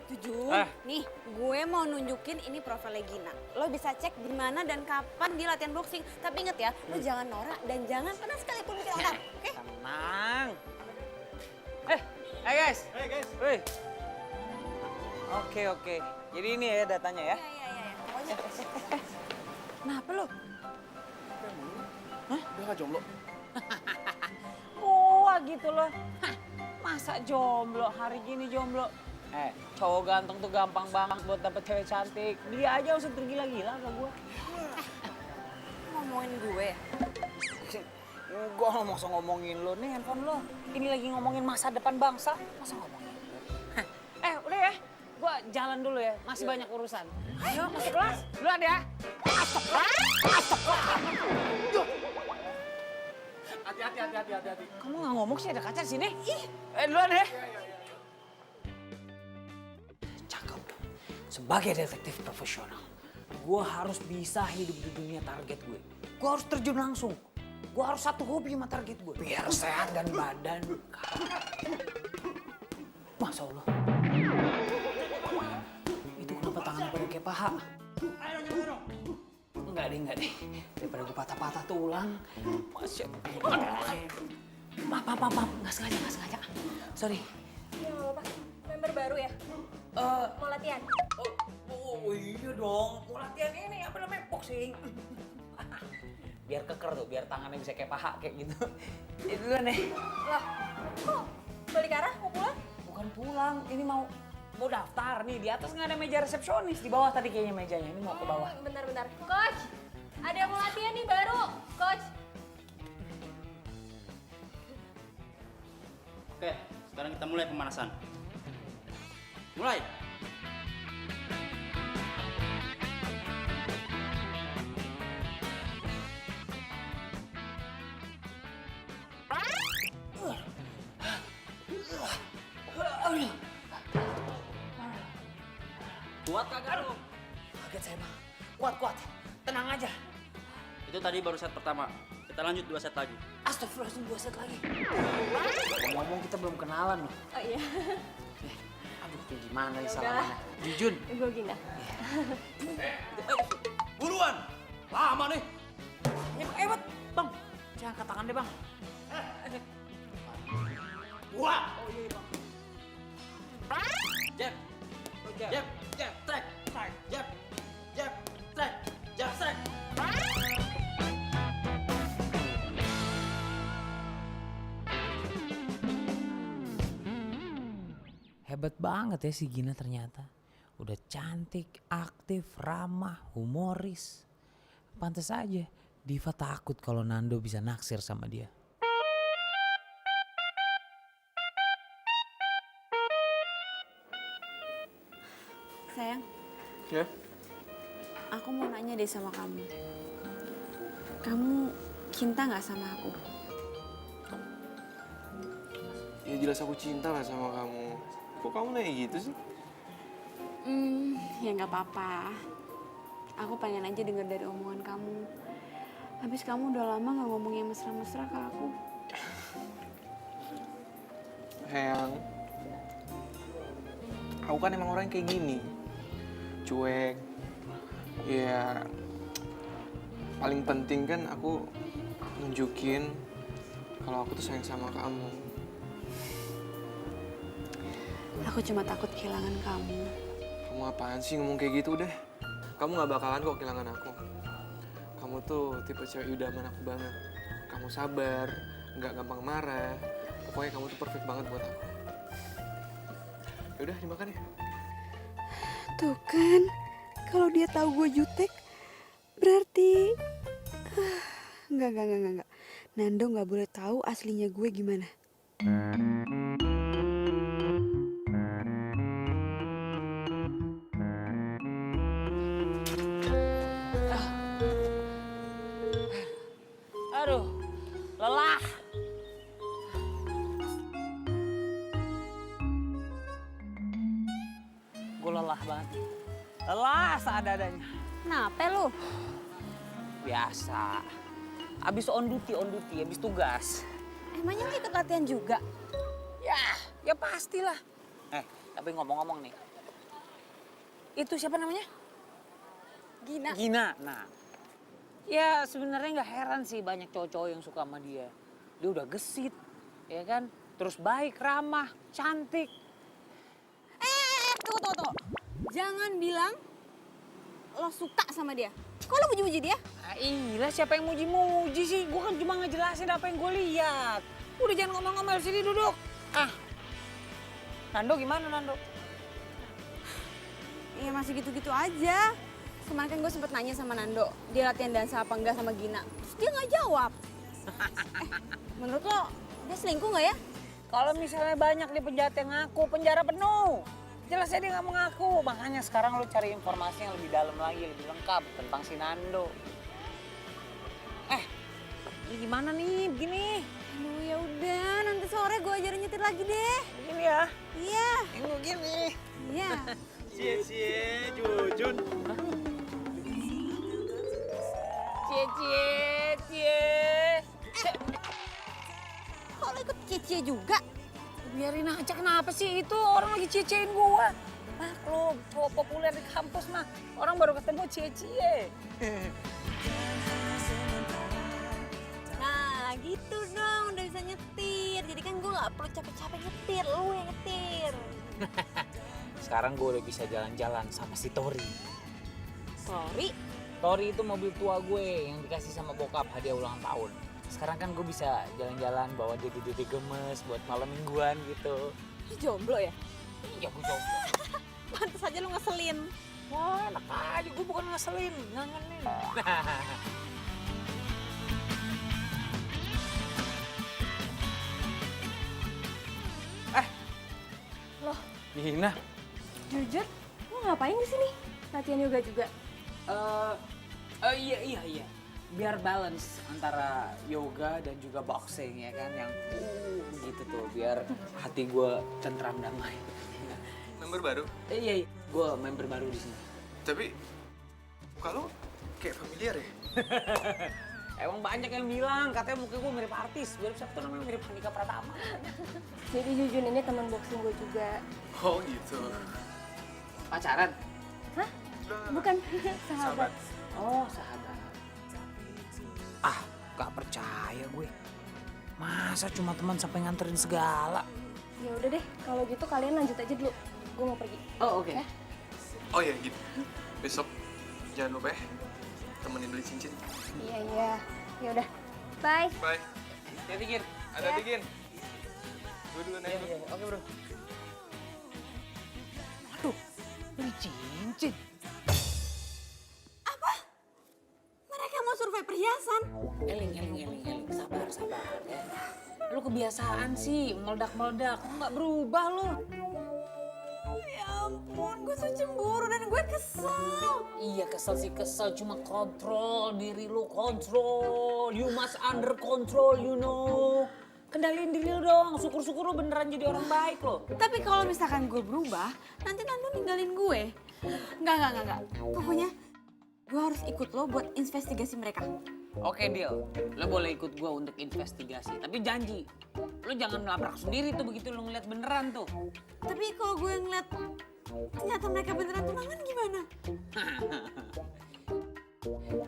Jujur. Nih, gue mau nunjukin ini profilnya Gina. Lo bisa cek di mana dan kapan dia latihan boxing. Tapi inget ya, lo jangan norak dan jangan pernah sekalipun bikin orang. Oke? Tenang. Hey guys. Hey guys. Wih. Oke. Jadi ini ya datanya ya. Iya. Pokoknya. Kenapa lo? Udah gak jomblo? Wah gitu loh. Hah, masa jomblo, hari gini jomblo? Cowok ganteng tuh gampang banget buat dapet cewek cantik. Dia aja usah tergila-gila sama gue. Ngomongin gue. Gue nggak usah ngomongin lo nih handphone lo. Ini lagi ngomongin masa depan bangsa. Masa ngomongin lo? Udah ya. Gue jalan dulu ya. Masih banyak urusan. Ayo masuk kelas. Duluan ya. Masuk kelas. Hati-hati. Kamu nggak ngomong sih ada kaca di sini? Duluan ya. Cakep. Sebagai detektif profesional, gue harus bisa hidup di dunia target gue. Gue harus terjun langsung. Gue harus satu hobi sama target gue. Biar sehat dan badan. Masya Allah. Itu kenapa tangannya pada kayak paha? Enggak deh. Daripada gue patah-patah tulang. Masya Allah. Maaf. Nggak sengaja. Sorry. Ya apa? Member baru ya? Mau latihan? Oh iya dong. Mau latihan ini apa namanya? Boxing. Biar keker tuh, biar tangannya bisa kayak paha kayak gitu. Itu duluan nih. Lah, kok balik arah mau pulang? Bukan pulang, ini mau daftar nih. Di atas nggak ada meja resepsionis, di bawah tadi kayaknya mejanya. Ini mau ke bawah. Bentar. Coach, ada yang mau latihan nih baru. Coach. Oke, sekarang kita mulai pemanasan. Mulai. Kuat kagak lu? Kaget saya bang. Kuat. Tenang aja. Itu tadi baru set pertama. Kita lanjut 2 set lagi. Astagfirullahaladzim, 2 set lagi. Ngomong kita belum kenalan loh. Oh iya. Aduh, kayak gimana nih salamannya? Jujun. Gue Gina. Buruan! Lama nih. Hebat, bang. Jangan angkat tangan deh bang. Buat! Oh iya bang. Jab. Track. Jab. Track. Jab, track. Hebat banget ya si Gina ternyata. Udah cantik, aktif, ramah, humoris. Pantes aja Diva takut kalau Nando bisa naksir sama dia. Sayang, Ya? aku mau nanya deh sama kamu. Kamu cinta nggak sama aku? Ya jelas aku cinta lah sama kamu. Kok kamu nanya gitu sih? Ya nggak apa-apa. Aku pengen aja denger dari omongan kamu. Habis kamu udah lama nggak ngomong yang mesra-mesra ke aku. Sayang, aku kan emang orang kayak gini. Cuek. Ya, paling penting kan aku nunjukin kalau aku tuh sayang sama kamu. Aku cuma takut kehilangan kamu. Kamu apaan sih ngomong kayak gitu udah? Kamu gak bakalan kok kehilangan aku. Kamu tuh tipe cewek idaman aku banget. Kamu sabar, gak gampang marah. Pokoknya kamu tuh perfect banget buat aku. Yaudah, dimakan ya. Tuh kan, kalau dia tahu gue jutek, berarti enggak. Nando nggak boleh tahu aslinya gue gimana. Aduh, lelah. Gue lelah banget. Lelah seadanya. Kenapa lu? Biasa. Abis on duty, abis tugas. Emangnya lu ikut latihan juga? Ya pastilah. Tapi ngomong-ngomong nih. Itu siapa namanya? Gina. Nah, ya sebenarnya nggak heran sih banyak cowok-cowok yang suka sama dia. Dia udah gesit, ya kan? Terus baik, ramah, cantik. Tunggu. Jangan bilang lo suka sama dia. Kok lo muji-muji dia? Iya, siapa yang muji-muji sih? Gue kan cuma ngejelasin apa yang gue lihat. Udah jangan ngomel-ngomel, sini duduk. Nando gimana Nando? Iya masih gitu-gitu aja. Kemarin kan gue sempet nanya sama Nando, dia latihan dansa apa enggak sama Gina. Terus dia nggak jawab. Menurut lo, dia selingkuh nggak ya? Kalau misalnya banyak di penjahat yang ngaku, penjara penuh. Jelasnya dia nggak mengaku. Makanya sekarang lu cari informasi yang lebih dalam lagi, lebih lengkap tentang si Nando. Ini gimana nih begini? Aduh ya udah, nanti sore gue ajarin nyetir lagi deh. Begini ya? Iya. Ini begini. Iya. Cie, Jujun. Cie. Kok lo ikut cie juga? Biarin aja, kenapa sih itu orang lagi cie-ciein gua. Maklum, cowok populer di kampus mah. Orang baru ketemu cie-cie. Nah gitu dong, udah bisa nyetir. Jadi kan gue gak perlu capek-capek nyetir, lu yang nyetir. Sekarang gue udah bisa jalan-jalan sama si Tori. Sorry. Tori itu mobil tua gue yang dikasih sama bokap hadiah ulang tahun. Sekarang kan gue bisa jalan-jalan bawa dia dede gemes buat malam mingguan gitu. Lu jomblo ya? Iya gue jomblo. Pantes aja lu ngeselin. Wah, enak aja, gue bukan ngeselin, ngangenin. Loh, Gina. Jujur, lu ngapain di sini? Latihan yoga juga? Iya. Biar balance antara yoga dan juga boxing ya kan, yang gitu tuh, biar hati gue tentram damai. Member baru? Iya, gue member baru di sini. Tapi kalau kayak familiar ya? Emang banyak yang bilang katanya muka gue mirip artis, mirip siapa tuh namanya, mirip Handika Pratama. Jadi Jujun ini teman boxing gue juga. Oh gitu. Pacaran? Hah? Bukan, sahabat. Oh, sahabat. Gak percaya gue. Masa cuma teman sampai nganterin segala? Ya udah deh, kalau gitu kalian lanjut aja dulu. Gue mau pergi. Oh, oke. Ya? Oh ya gitu. Besok jangan lupa ya temenin beli cincin. Iya. Ya udah. Bye. Bye. Hati-hati, Gin. Hati-hati, Gin. Gue dulu naik. Iya. Oke, bro. Waduh, beli cincin. Mereka perhiasan. Eling, sabar ya. Lu kebiasaan sih meledak-meledak, nggak berubah lu. Ya ampun, gue tuh cemburu dan gue kesel. Iya kesel, cuma kontrol diri lu, kontrol. You must under control, you know. Kendaliin diri lu dong, syukur-syukur lu beneran jadi orang baik lo. Tapi kalau misalkan gue berubah, nanti Nando ninggalin gue. Enggak. Pokoknya gue harus ikut lo buat investigasi mereka. Oke deal, lo boleh ikut gua untuk investigasi, tapi janji lo jangan melabrak sendiri tuh begitu lo ngeliat beneran tuh. Tapi kalau gue ngeliat ternyata mereka beneran tunangan gimana?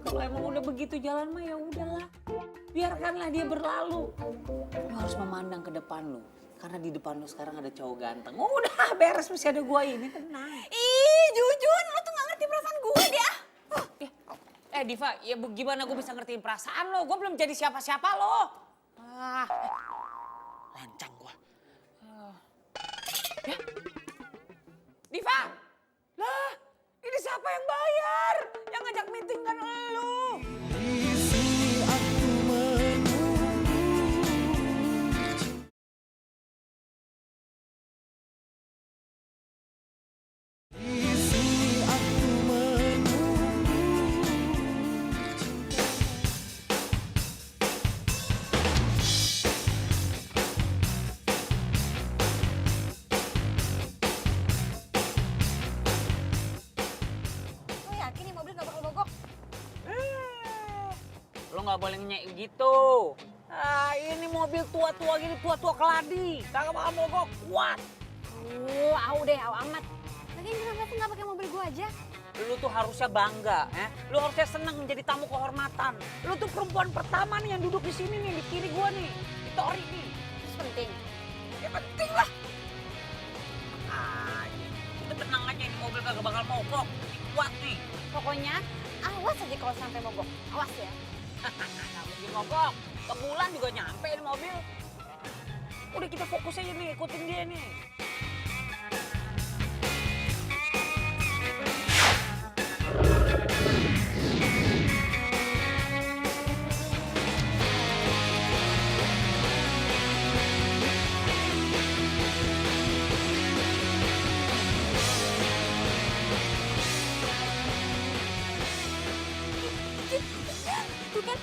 Kalau emang udah begitu jalan mah ya udahlah, biarkanlah dia berlalu. Lo harus memandang ke depan lo, karena di depan lo sekarang ada cowok ganteng. Udah beres, masih ada gua ini, tenang. Ih, Jujun, lo tuh gak ngerti perasaan gue deh. Diva, ya gimana gue bisa ngertiin perasaan lo? Gue belum jadi siapa-siapa lo. Lancang gue. Ya, Diva, lah ini siapa yang bayar? Yang ngajak meeting kan lo. Lo yakin nih mobil gak bakal mogok? Lo nggak boleh ngenyek gitu. Ini mobil tua-tua gini, tua-tua keladi. Kagak bakal mogok, kuat. Au amat. Lagian kenapa sih gak pakai mobil gue aja? Lu tuh harusnya bangga, ya. Lu harusnya senang menjadi tamu kehormatan. Lu tuh perempuan pertama nih yang duduk di sini nih, di kiri gua nih. Di Tori nih. Terus penting. Ya penting lah. Itu tenang aja, ini mobil kagak bakal mogok. Ini kuat nih. Pokoknya awas aja kalau sampai mogok. Awas ya. Nggak mungkin mogok. Ke bulan juga nyampe ini mobil. Udah kita fokus aja nih, ikutin dia nih. Tuh kan,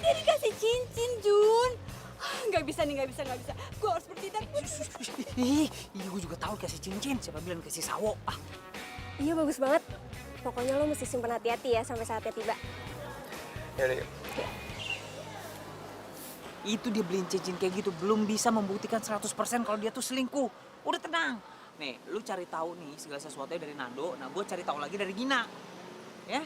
dia dikasih cincin, Jun. Gak bisa. Gue harus bertindak. Ih, gue juga tahu kasih cincin. Siapa bilang kasih sawo? Iya bagus banget. Pokoknya lo mesti simpen hati-hati ya sampai saatnya tiba. Yaudah yuk. Itu dia beliin cincin kayak gitu belum bisa membuktikan 100% kalau dia tuh selingkuh. Udah tenang. Nih, lu cari tahu nih segala sesuatunya dari Nando. Nah, gue cari tahu lagi dari Gina. Ya?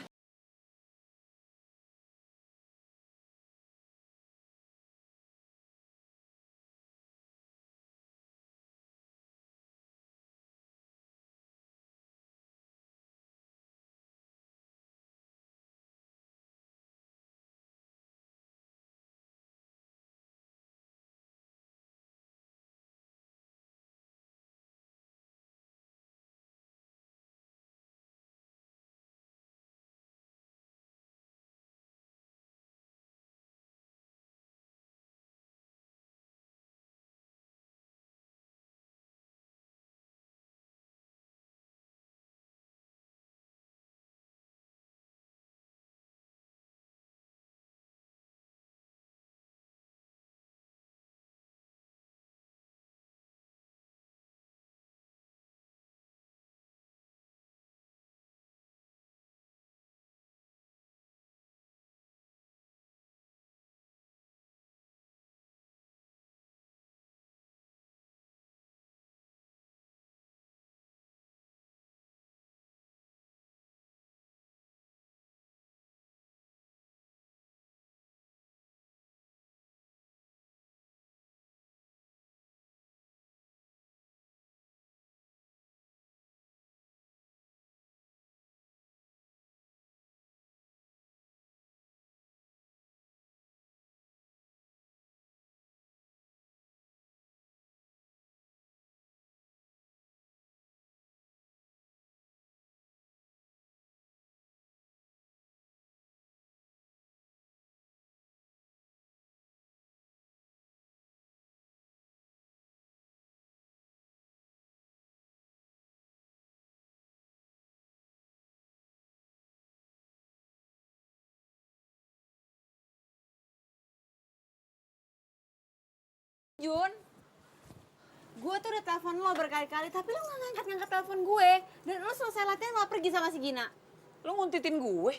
Jun, gue tuh udah telepon lo berkali-kali, tapi lo gak ngangkat-ngangkat telepon gue. Dan lo selesai latihan lo pergi sama si Gina. Lo nguntitin gue?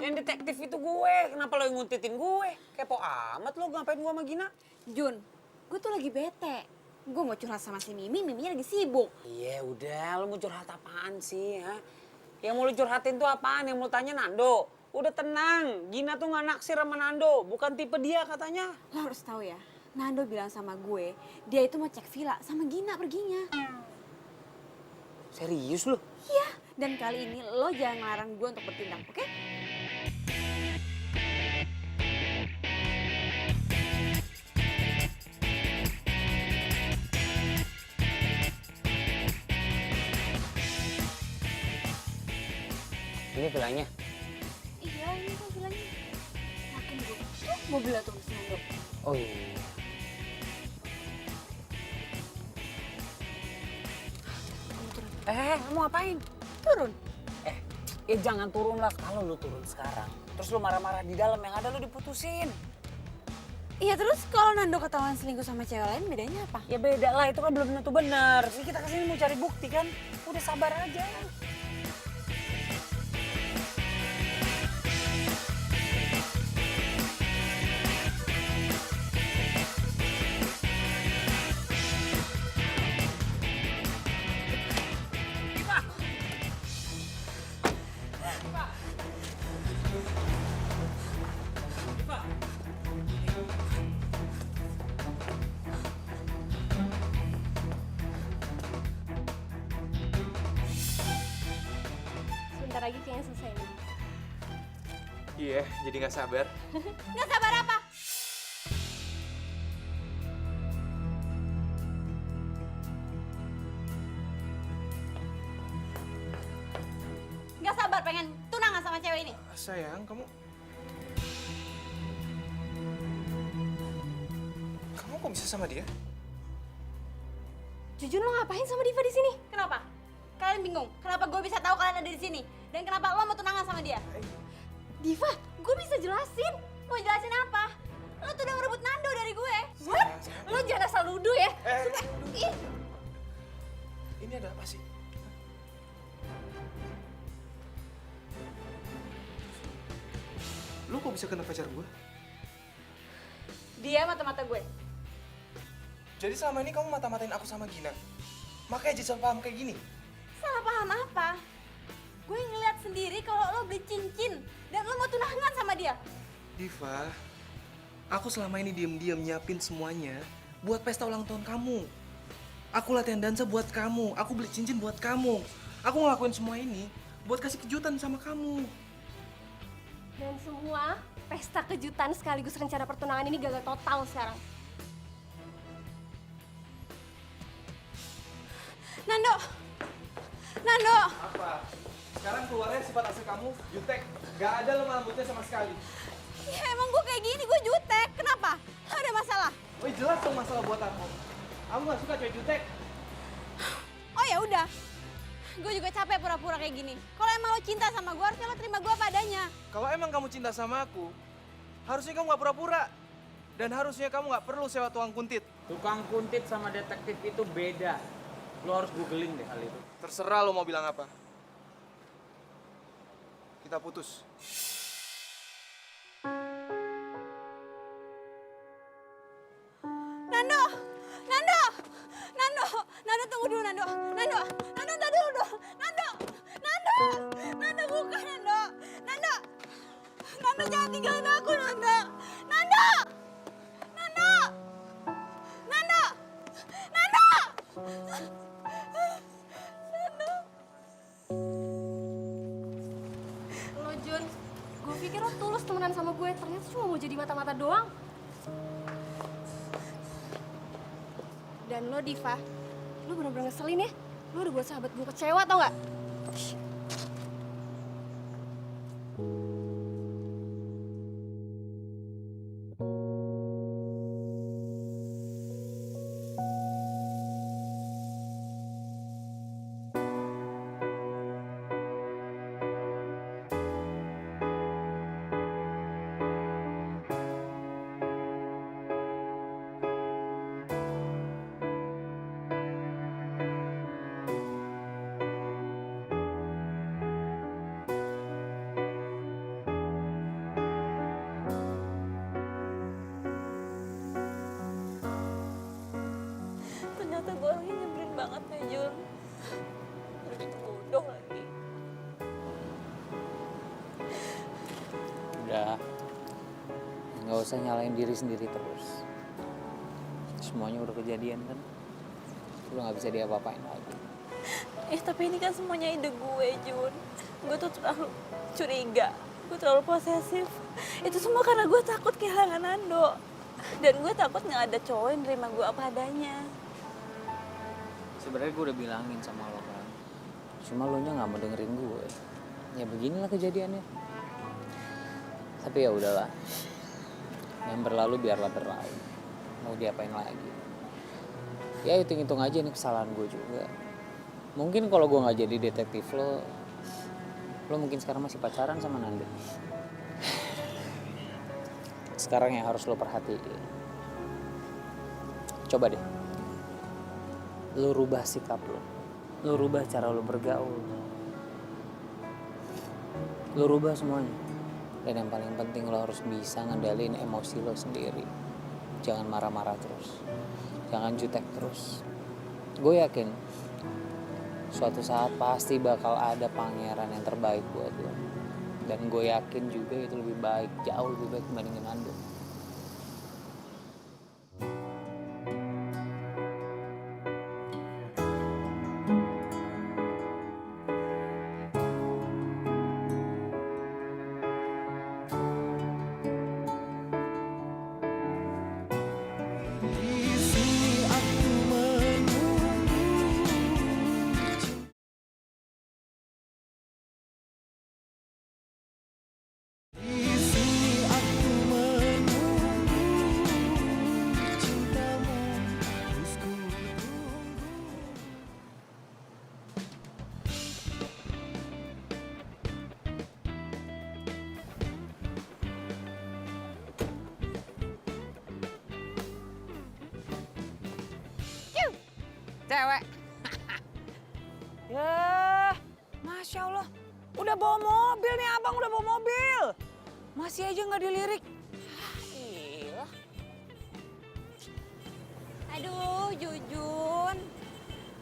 Yang detektif itu gue. Kenapa lo yang nguntitin gue? Kepo amat lo, ngapain gue sama Gina? Jun, gue tuh lagi bete. Gue mau curhat sama si Mimi, Miminya lagi sibuk. Iya udah, lo mau curhat apaan sih? Ha? Yang mau lo curhatin tuh apaan? Yang mau tanya Nando? Udah tenang, Gina tuh gak naksir sama Nando. Bukan tipe dia katanya. Lo harus tahu ya, Nando bilang sama gue, dia itu mau cek villa sama Gina perginya. Serius lo? Iya, dan kali ini lo jangan ngelarang gue untuk bertindak, oke? Ini villanya. Iya, ini tuh villanya. Yakin gue, tuh mobilnya tuh si Nando. Oh iya. Mau ngapain? Turun. Ya jangan turun lah. Kalau lu turun sekarang, terus lu marah-marah di dalam, yang ada lu diputusin. Iya, terus kalau Nando ketahuan selingkuh sama cewek lain, bedanya apa? Ya beda lah, itu kan belum tentu benar. Ini kita kesini mau cari bukti kan. Udah sabar aja. Sebentar lagi kayaknya selesai nih. Iya, jadi nggak sabar. Nggak sabar apa? Nggak sabar pengen tunangan sama cewek ini. Sayang, kamu kok bisa sama dia? Jujun, lo ngapain sama Diva di sini? Kenapa? Kalian bingung? Kenapa gue bisa tahu kalian ada di sini? Dan kenapa lo mau tunangan sama dia? Diva, gue bisa jelasin. Mau jelasin apa? Lo tuh udah ngerebut Nando dari gue. What? Lo jangan asal nuduh ya. Ih. Ini ada apa sih? Lu kok bisa kena pacar gue? Dia mata-mata gue. Jadi selama ini kamu mata-matain aku sama Gina? Makanya jadi salah paham kayak gini? Salah paham apa? Gue ngeliat sendiri kalau lo beli cincin dan lo mau tunangan sama dia. Diva, aku selama ini diem-diem nyiapin semuanya buat pesta ulang tahun kamu. Aku latihan dansa buat kamu, aku beli cincin buat kamu. Aku ngelakuin semua ini buat kasih kejutan sama kamu. Dan semua pesta kejutan sekaligus rencana pertunangan ini gagal total sekarang. Nando! Nando! Apa? Sekarang keluarnya sifat asli kamu, jutek. Gak ada lemah lembutnya sama sekali. Ya emang gue kayak gini, gue jutek. Kenapa? Ada masalah? Oh jelas dong masalah buat aku. Aku gak suka cewek jutek. Oh ya udah. Gue juga capek pura-pura kayak gini. Kalau emang lo cinta sama gue, harusnya lo terima gue apa adanya. Kalau emang kamu cinta sama aku, harusnya kamu gak pura-pura. Dan harusnya kamu gak perlu sewa tukang kuntit. Tukang kuntit sama detektif itu beda. Lo harus googling deh hal itu. Terserah lo mau bilang apa. Kita putus. Nando! Nando! Nando! Nando tunggu dulu Nando! Nando! Nando tunggu dulu! Nando! Nando! Nando bukan Nando! Nando! Nando jangan tinggalin aku Nando! Nando! Nando! Nando! Nando! Lo Jun, gue pikir lo tulus temenan sama gue, ternyata cuma mau jadi mata-mata doang. Dan lo Diva, lo bener-bener ngeselin ya. Lo udah buat sahabat gue kecewa tau gak? nggak usah nyalain diri sendiri terus. Semuanya udah kejadian kan, udah nggak bisa diapa-apain lagi. Tapi ini kan semuanya ide gue, Jun. Gue tuh terlalu curiga, gue terlalu posesif. Itu semua karena gue takut kehilangan Nando. Dan gue takut nggak ada cowok yang nerima gue apa adanya. Sebenarnya gue udah bilangin sama lo kan, cuma lo nya nggak mau dengerin gue. Ya beginilah kejadiannya. Tapi ya udahlah, yang berlalu biarlah berlalu. Mau diapain lagi? Ya hitung-hitung aja nih kesalahan gue juga. Mungkin kalau gue nggak jadi detektif lo mungkin sekarang masih pacaran sama Nando. Sekarang yang harus lo perhatiin, coba deh, lo rubah sikap lo rubah cara lo bergaul, lo rubah semuanya. Dan yang paling penting lo harus bisa ngendaliin emosi lo sendiri. Jangan marah-marah terus, jangan jutek terus. Gue yakin suatu saat pasti bakal ada pangeran yang terbaik buat lo. Dan gue yakin juga itu lebih baik, jauh lebih baik dibandingin Nando. Cewek. Ya, Masya Allah. Udah bawa mobil nih abang, udah bawa mobil. Masih aja nggak dilirik. Gila. Aduh, Jujun.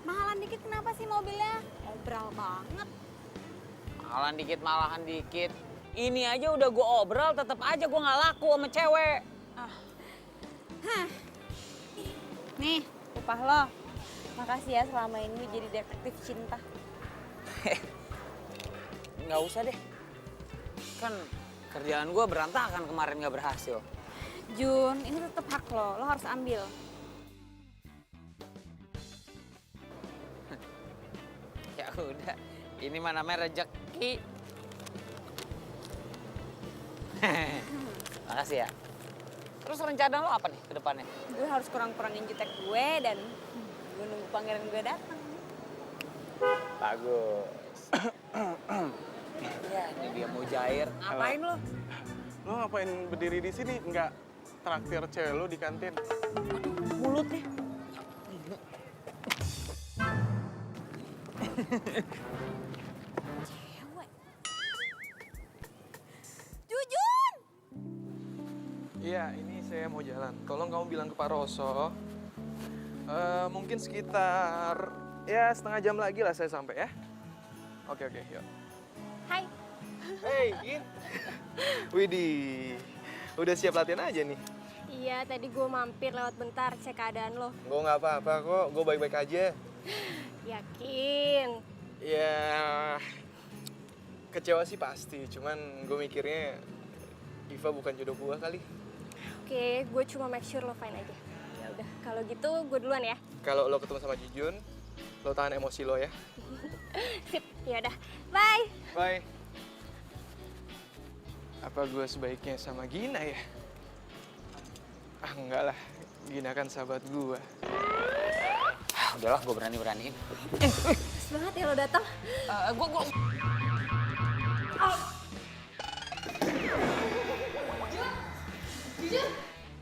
Mahalan dikit kenapa sih mobilnya? Obral banget. Mahalan dikit, malahan dikit. Ini aja udah gue obral, tetap aja gue nggak laku sama cewek. Nih, upah lo. Makasih ya selama ini jadi detektif cinta. Nggak usah deh. Kan kerjaan gue berantakan kemarin nggak berhasil. Jun, ini tetap hak lo harus ambil. Ya udah, ini mah namanya rezeki. Makasih ya. Terus rencana lo apa nih ke depannya? Gue harus kurang-kurangin jutek gue dan gue nunggu pangeran gue datang. Bagus. Ya, ini dia mau jair. Ngapain lo? Lo ngapain berdiri di sini? Nggak traktir cewek lo di kantin? Mulutnya. Cewek. Jujun! Iya, ini saya mau jalan. Tolong kamu bilang ke Pak Roso. Mungkin sekitar ya setengah jam lagi lah saya sampai ya. Oke, yuk. Hai. Hey, Gin. Widih, udah siap latihan aja nih? Iya, tadi gue mampir lewat bentar cek keadaan lo. Gue nggak apa-apa kok, gue baik-baik aja. Yakin? Ya, kecewa sih pasti. Cuman gue mikirnya Iva bukan jodoh gue kali. Oke, gue cuma make sure lo fine aja. Ya udah, kalau gitu gue duluan ya. Kalau lo ketemu sama Jujun, lo tahan emosi lo ya. Sip, ya udah. Bye. Bye. Apa gue sebaiknya sama Gina ya? Ah enggak lah, Gina kan sahabat gue. Udahlah, gue berani-beraniin. Pas banget ya lo datang. Gue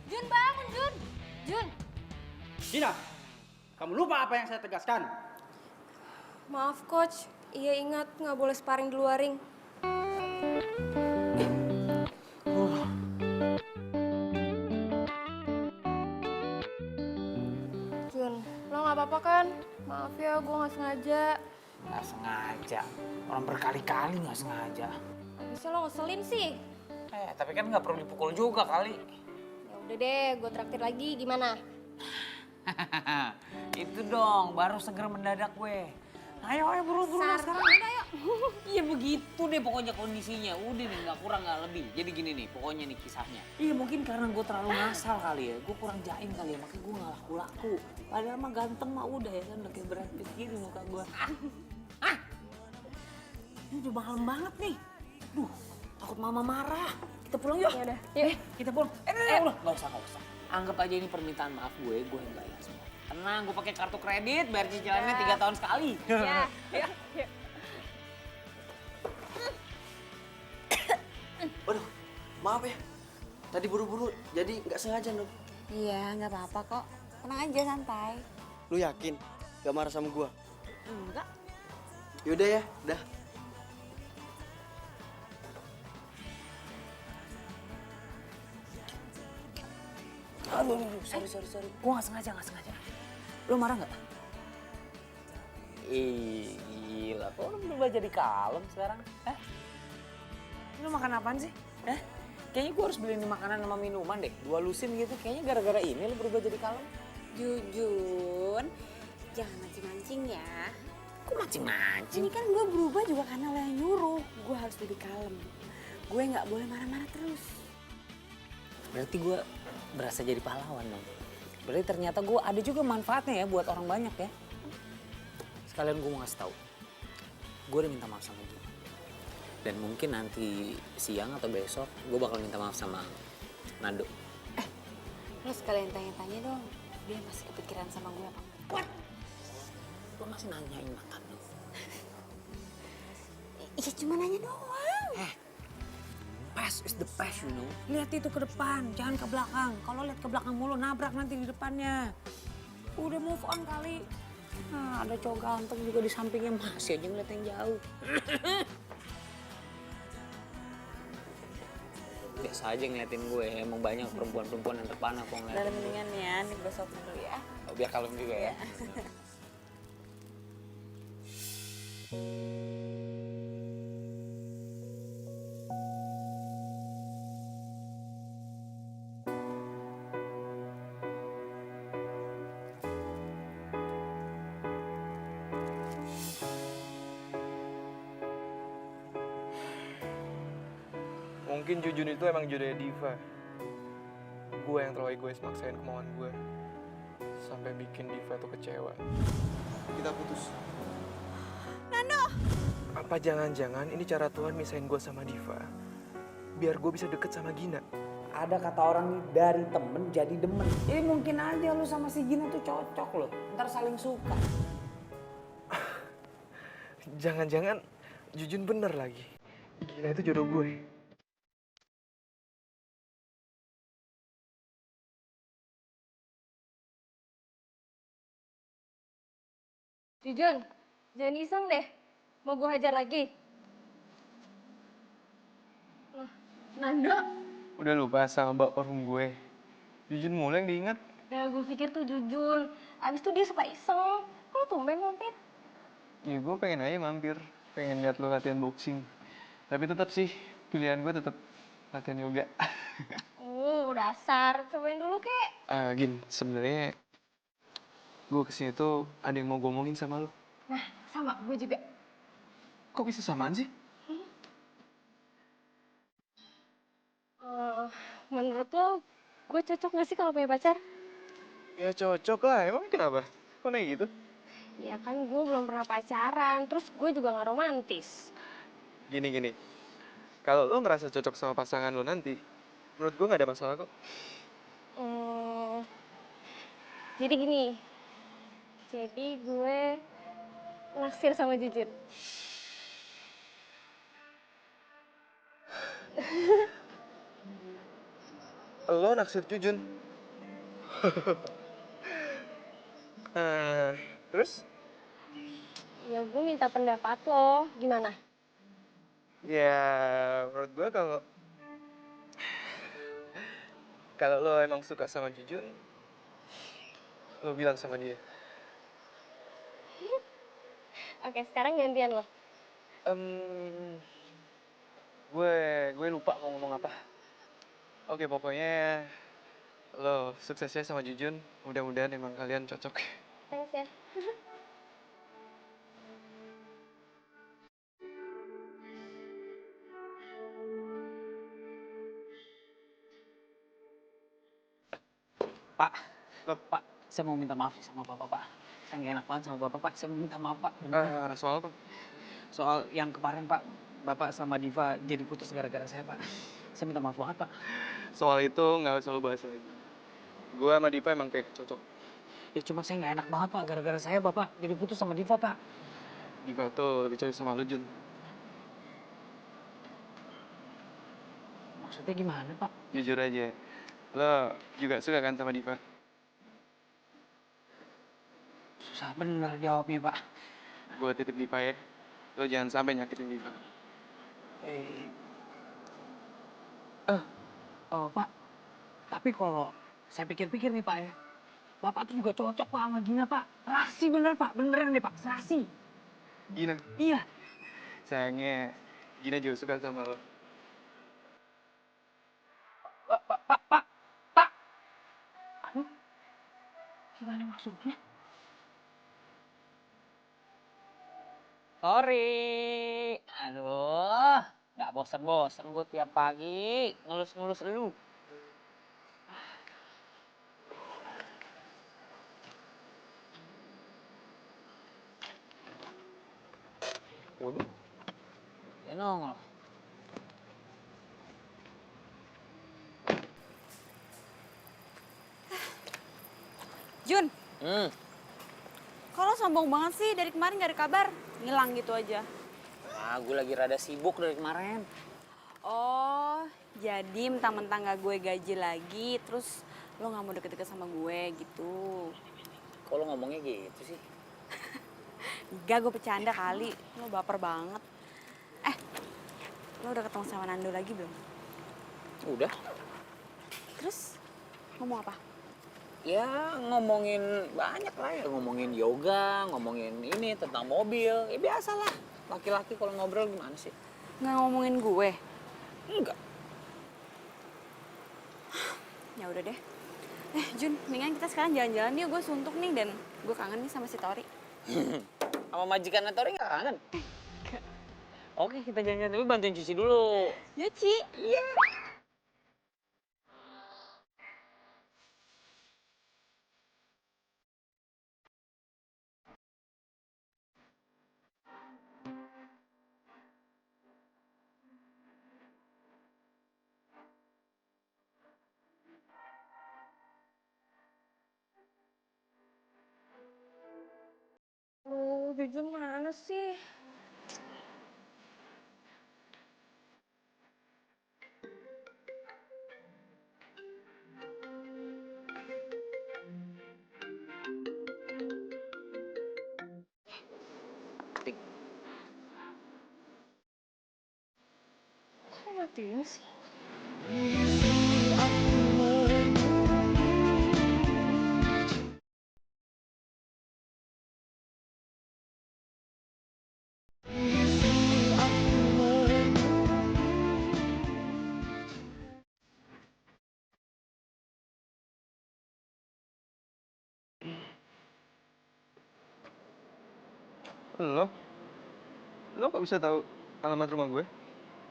Jun bangun, Jun. Jun. Gina, kamu lupa apa yang saya tegaskan? Maaf coach, iya ingat nggak boleh sparring di luar ring. Jun, lo nggak apa-apa kan? Maaf ya, gue nggak sengaja. Nggak sengaja, orang berkali-kali nggak sengaja. Bisa lo ngeselin sih. Tapi kan nggak perlu dipukul juga kali. Udah deh, gue traktir lagi, gimana? Itu dong, baru seger mendadak gue. Ayo buru-buru sekarang. Iya begitu deh pokoknya kondisinya. Udah nih gak kurang gak lebih. Jadi gini nih pokoknya nih kisahnya. Iya mungkin karena gue terlalu ngasal kali ya. Gue kurang jaim kali ya makanya gue gak laku-laku. Padahal mah ganteng mah udah ya kan udah kayak Brad Pitt gini muka gue. Ini udah malam banget nih. Duh takut mama marah. Kita pulang yuk. Yaudah, yuk. Kita pulang. Udah gak usah. Anggap aja ini permintaan maaf gue yang bayar semua. Tenang, gue pakai kartu kredit, bayar cicilannya 3 tahun sekali. Ya, yuk. Waduh, maaf ya. Tadi buru-buru, jadi nggak sengaja dong. Iya, nggak apa-apa kok. Tenang aja, santai. Lu yakin? Gak marah sama gua? Enggak. Yaudah ya, dah. Aduh, sorry. Gue gak sengaja. Lo marah gak? Ih, gila. Kok lo berubah jadi kalem sekarang? Lo makan apaan sih? Kayaknya gue harus beliin makanan sama minuman deh. 2 lusin gitu. Kayaknya gara-gara ini lo berubah jadi kalem. Jujun, jangan mancing-mancing ya. Kok mancing-mancing? Ini kan gue berubah juga karena lo yang nyuruh. Gue harus lebih kalem. Gue nggak boleh marah-marah terus. Berarti gue berasa jadi pahlawan dong. Berarti ternyata gue ada juga manfaatnya ya buat orang banyak ya. Sekalian gue mau ngasih tahu. Gue udah minta maaf sama dia. Dan mungkin nanti siang atau besok gue bakal minta maaf sama Nando. Lo sekalian tanya-tanya dong. Dia masih kepikiran sama gue apa enggak? What? Lo masih nanyain mantan lo? Iya cuma nanya doang. Past is the past, you know. Lihat itu ke depan, jangan ke belakang. Kalau lihat ke belakang mulu, nabrak nanti di depannya. Udah move on kali. Nah, ada cowok ganteng juga di sampingnya, masih aja ngeliat yang jauh. Biasa aja ngeliatin gue, emang banyak perempuan-perempuan yang terpana kok ngeliatin. Udah mendingan ya, nih gue sopin dulu ya. Oh, biar kalem juga ya. Mungkin Jujun itu emang jodohnya Diva. Gue yang terlalu egois maksain kemauan gue. Sampai bikin Diva tuh kecewa. Kita putus. Nando! Apa jangan-jangan ini cara Tuhan misahin gue sama Diva? Biar gue bisa deket sama Gina. Ada kata orang nih, dari temen jadi demen. Jadi mungkin aja lu sama si Gina tuh cocok loh. Ntar saling suka. Jangan-jangan Jujun bener lagi. Gina itu jodoh gue. Jujun, jangan iseng deh. Mau gue hajar lagi? Nando? Udah lupa sama mbak parfum gue. Jujun mulai yang diingat. Ya gue pikir tuh Jujun. Abis itu dia suka iseng. Kok tumben mampir? Ya gue pengen aja mampir. Pengen lihat lo latihan boxing. Tapi tetap sih, pilihan gue tetap latihan yoga. Dasar. Cobain dulu, kek. Gin, sebenarnya gue kesini tuh ada yang mau gue omongin sama lo. Nah, sama. Gue juga. Kok bisa samaan sih? Menurut lo, gue cocok gak sih kalau punya pacar? Ya cocok lah, emang kenapa? Kok naik gitu? Ya kan gue belum pernah pacaran, terus gue juga gak romantis. Gini. Kalau lo ngerasa cocok sama pasangan lo nanti, menurut gue gak ada masalah kok. Jadi gini, jadi gue naksir sama Jujun. Lo naksir Jujun? Terus? Ya gue minta pendapat lo, gimana? Ya, menurut gue kalau lo emang suka sama Jujun, lo bilang sama dia. Oke, sekarang gantian lo. Gue lupa mau ngomong apa. Oke, pokoknya Lo suksesnya sama Jujun. Mudah-mudahan emang kalian cocok. Thanks ya. Pak, Pak, saya mau minta maaf sama Bapak, Pak. Saya nggak enak banget sama Bapak, Pak. Saya mau minta maaf, Pak. Soal apa? Soal yang kemarin, Pak, Bapak sama Diva jadi putus gara-gara saya, Pak. Saya minta maaf banget, Pak. Soal itu nggak usah lo bahas lagi. Gue sama Diva emang kayak cocok. Ya cuma saya nggak enak banget, Pak. Gara-gara saya, Bapak jadi putus sama Diva, Pak. Diva tuh lebih cocok sama lo, Jun. Maksudnya gimana, Pak? Jujur aja. Lo juga suka kan sama Diva? Susah bener jawabnya, Pak. Gue titip Diva ya. Lo jangan sampai nyakitin Diva. Oh, Pak. Tapi kalau saya pikir-pikir nih, Pak ya. Bapak tuh juga cocok, Pak, sama Gina, Pak. Serasi bener, Pak. Beneran nih, Pak. Serasi. Gina, Iya. sayangnya Gina juga suka sama lo. Pak. Aduh. Gimana maksudnya? Sorry. Aduh. Nggak bosan-bosan gue tiap pagi ngelus-ngelus lu. Waduh. Ya nongol. Jun, Hmm. kalau sombong banget sih dari kemarin gak ada kabar, ngilang gitu aja. Ah, gue lagi rada sibuk dari kemarin. Oh, jadi mentang-mentang gak gue gaji lagi, terus lo gak mau deket-deket sama gue gitu. Kok lo ngomongnya gitu sih? Enggak, gue bercanda kali. Lo baper banget. Lo udah ketemu sama Nando lagi belum? Udah. Terus ngomong apa? Ya ngomongin banyak lah ya. Ngomongin yoga, ngomongin ini tentang mobil. Ya biasalah. Laki-laki kalau ngobrol gimana sih? Nggak ngomongin gue? Enggak. Ya udah deh. Jun, mendingan kita sekarang jalan-jalan yuk. Gue suntuk nih dan gue kangen nih sama si Tori. Sama majikan Tori nggak kangen? Oke, kita jalan-jalan. Tapi bantuin cuci dulu. Nyuci? Iya. Jujun mana sih? Kok matiin sih? Lo? Lo kok bisa tahu alamat rumah gue?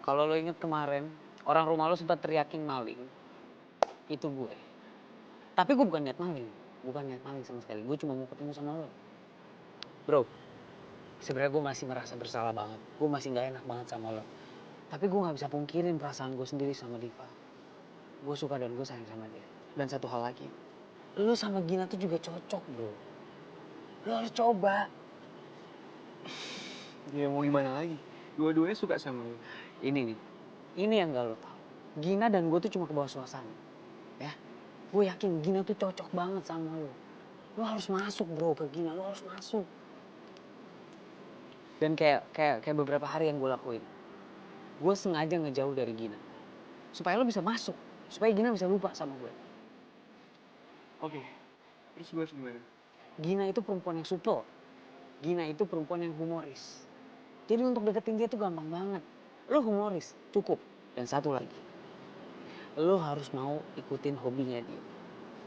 Kalau lo inget kemarin, orang rumah lo sempat teriakin maling. Itu gue. Tapi gue bukan niat maling. Bukan niat maling sama sekali. Gue cuma mau ketemu sama lo. Bro, sebenarnya gue masih merasa bersalah banget. Gue masih nggak enak banget sama lo. Tapi gue nggak bisa pungkirin perasaan gue sendiri sama Diva. Gue suka dan gue sayang sama dia. Dan satu hal lagi, lo sama Gina tuh juga cocok, bro. Lo harus coba. Ya mau gimana lagi? Dua-duanya suka sama lo. Ini nih, ini yang gak lo tau. Gina dan gue tuh cuma ke bawah suasana. Ya, gue yakin Gina tuh cocok banget sama lo. Lo harus masuk bro ke Gina, lo harus masuk. Dan kayak beberapa hari yang gue lakuin. Gue sengaja ngejauh dari Gina. Supaya lo bisa masuk. Supaya Gina bisa lupa sama gue. Oke. Terus gue harus gimana? Gina itu perempuan yang supel. Gina itu perempuan yang humoris. Jadi untuk deketin dia tuh gampang banget. Lo humoris, cukup. Dan satu lagi. Lo harus mau ikutin hobinya dia.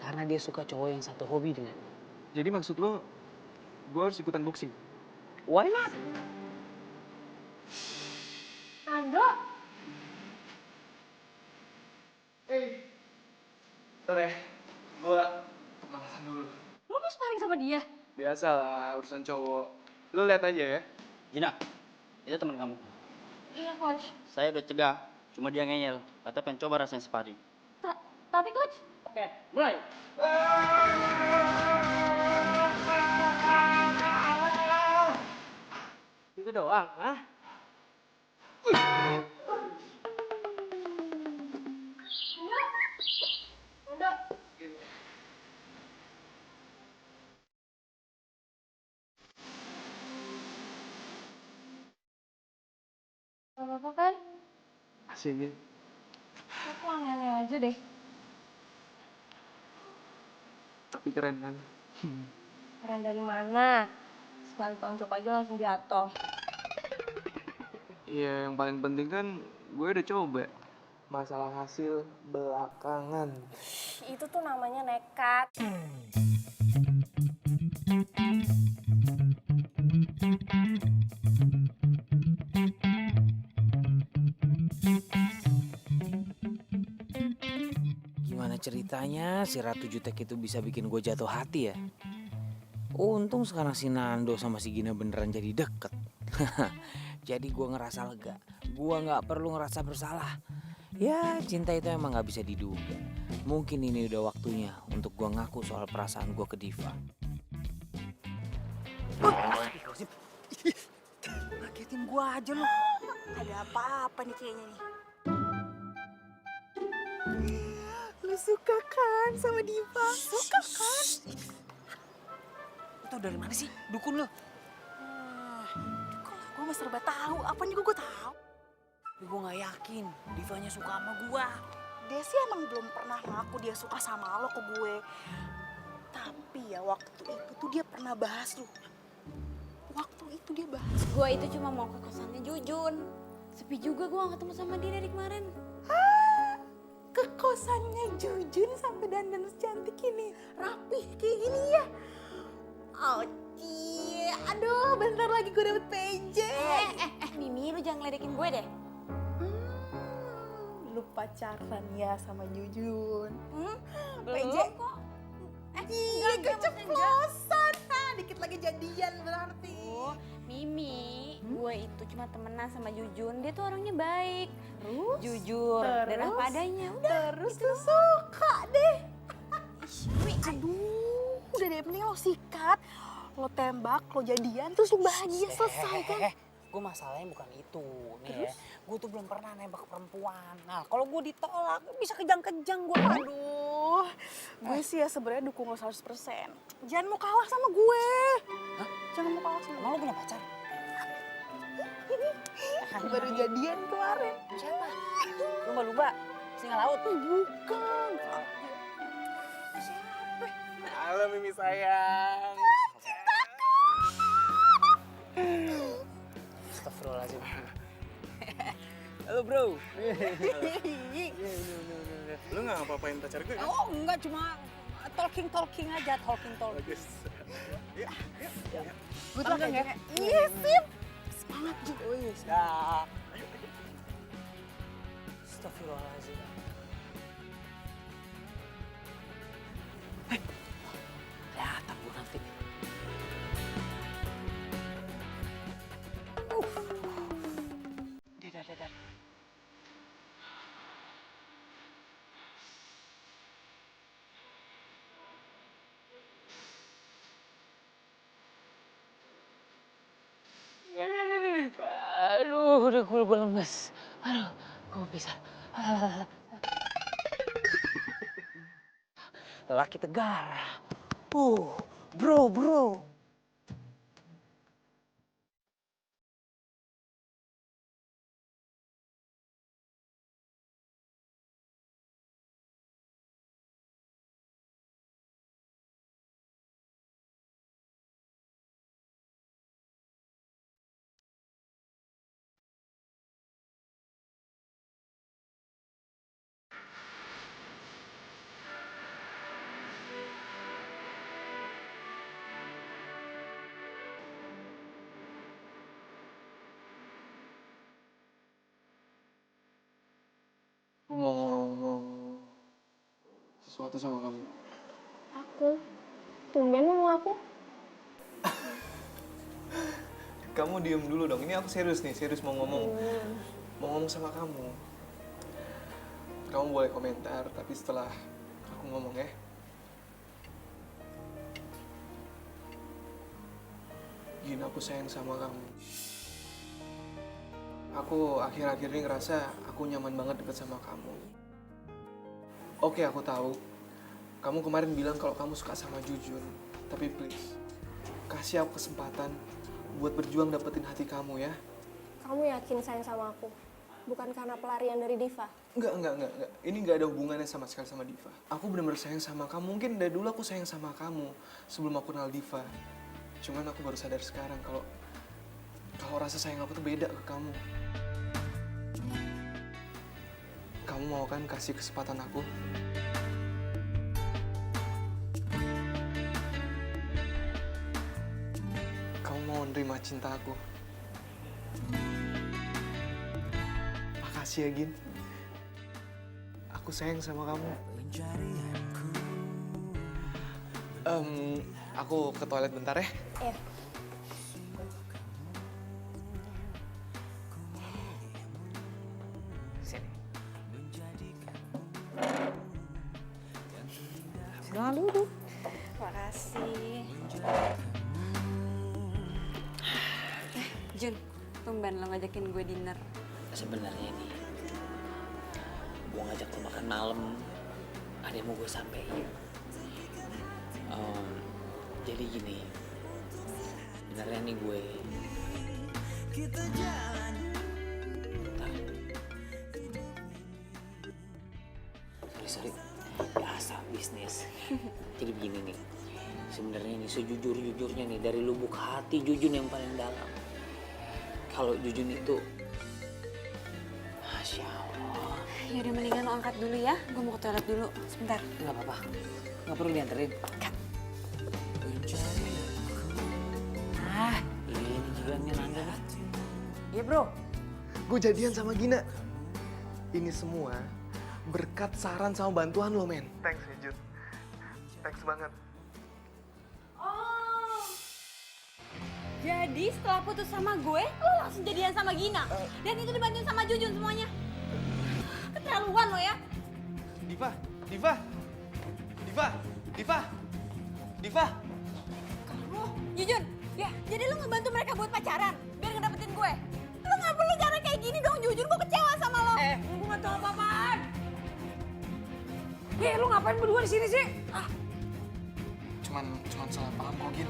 Karena dia suka cowok yang satu hobi dengan. Jadi maksud lo, gue harus ikutan boxing? Why not? Nando, Bentar ya, gue malasan dulu. lu mau sparring sama dia? Biasalah, urusan cowok. Lo lihat aja ya. Gina, itu teman kamu. Iya, coach. Saya udah cegah, cuma dia ngeyel. Kata pengen coba rasanya sparring. Tapi coach, Oke, mulai. Itu doang, hah? gak apa-apa kan? Asik ya. Aku aneh-aneh aja deh. Tapi keren kan? Keren dari mana? Sekali tonjok aja langsung jatuh. Iya, yang paling penting kan gue udah coba. Masalah hasil belakangan. Itu tuh namanya nekat. Gimana ceritanya si Ratu Jutek itu bisa bikin gue jatuh hati ya? Untung sekarang si Nando sama si Gina beneran jadi deket. Jadi gue ngerasa lega. Gue gak perlu ngerasa bersalah. Ya cinta itu emang gak bisa diduga. Mungkin ini udah waktunya untuk gue ngaku soal perasaan gue ke Diva. Ngagetin gua aja lu. Ada apa-apa nih kayaknya nih. Lu suka kan sama Diva? Suka kan? Lu tau dari mana sih dukun lo? Kalau gua mah serba tahu, apa nih gua tahu. Tapi gue gak yakin Divanya suka sama gue. Dia sih emang belum pernah ngaku dia suka sama lo ke gue. Tapi ya waktu itu tuh dia pernah bahas lu. Waktu itu dia bahas. Gue itu cuma mau ke kosannya Jujun. Sepi juga gue gak ketemu sama dia dari kemarin. Ke kosannya Jujun sampai dandan secantik ini. Rapih kayak gini ya. Oh cie, aduh bentar lagi gue dapet PJ. Mimi lu jangan ngeledekin gue deh. Lu pacaran ya sama Jujun? Belum PJ kok. Iya keceplosan. Dikit lagi jadian berarti. Mimi, gue itu cuma temenan sama Jujun. Dia tuh orangnya baik, jujur, Terus? dan apa adanya. Udah. Terus tuh suka deh. Aduh, udah deh mending lo sikat. Lo tembak, lo jadian, terus lo bahagia selesai kan? Gue masalahnya bukan itu nih ya. Gue tuh belum pernah nembak perempuan. Nah kalau gue ditolak bisa kejang-kejang gue. Aduh, gue sih ya sebenarnya dukung lo 100%. Jangan mau kalah sama gue. Hah? Jangan mau kalah sama Emang lo punya pacar? Baru jadian kemarin. Siapa? Lumba-lumba? Singa laut? Bukan. Halo Mimi sayang. Astagfirullahaladzim. Halo bro. Lu nggak apa-apain pacar gue? Oh enggak, cuma talking aja, talking. Bagus. Gue tuh ya. Iya sip. Semangat juga. Ya. Astagfirullahaladzim. Kelihatan gue nanti. Dadah. Aduh, udah gue lemes. Aduh, gue bisa. Lelaki tegar. Bro. sesuatu sama kamu. Aku? Tumben mau aku? Kamu diem dulu dong, ini aku serius nih, serius mau ngomong. Mau ngomong sama kamu. Kamu boleh komentar, tapi setelah aku ngomong ya. Gin, aku sayang sama kamu. Aku akhir-akhir ini ngerasa aku nyaman banget deket sama kamu. Oke, aku tahu. Kamu kemarin bilang kalau kamu suka sama Jujun. Tapi please, kasih aku kesempatan buat berjuang dapetin hati kamu ya. Kamu yakin sayang sama aku? Bukan karena pelarian dari Diva? Enggak. Ini nggak ada hubungannya sama sekali sama Diva. Aku benar-benar sayang sama kamu. Mungkin dari dulu aku sayang sama kamu sebelum aku kenal Diva. Cuman aku baru sadar sekarang kalau rasa sayang aku tuh beda ke kamu. Kamu mau kan kasih kesempatan aku? Kamu mau nerima cinta aku? Makasih ya, Gin. Aku sayang sama kamu. Aku ke toilet bentar ya. Iya. Sini. Jangan duduk. Makasih. Jun, tumben lo ngajakin gue dinner. Sebenarnya nih, gue ngajak lo makan malam, ada yang mau gue sampein. Jadi gini, sebenarnya nih gue sorry, biasa bisnis. Jadi begini nih, sebenarnya nih sejujur-jujurnya nih dari lubuk hati Jujun yang paling dalam. Kalau Jujun itu, Masya Allah. Yaudah mendingan lo angkat dulu ya, gue mau ke toilet dulu, sebentar. Nggak apa-apa, nggak perlu dianterin. Ini jigalnya Nanda nih. Iya bro. Gue jadian sama Gina. Ini semua berkat saran sama bantuan lo, men. Thanks ya, Jun. Thanks banget. Oh, jadi setelah putus sama gue, lo langsung jadian sama Gina. Dan itu dibantuin sama Jujun semuanya. Keterlaluan lo ya. Diva. Kamu, Jujun, ya jadi lo ngebantu mereka buat pacaran biar ngedapetin gue. Lo nggak perlu cara kayak gini dong, Jujun. Gue kecewa sama lo. Gue nggak tahu apa-apaan. Lu ngapain berdua di sini sih? Cuman salah paham kok, Gin.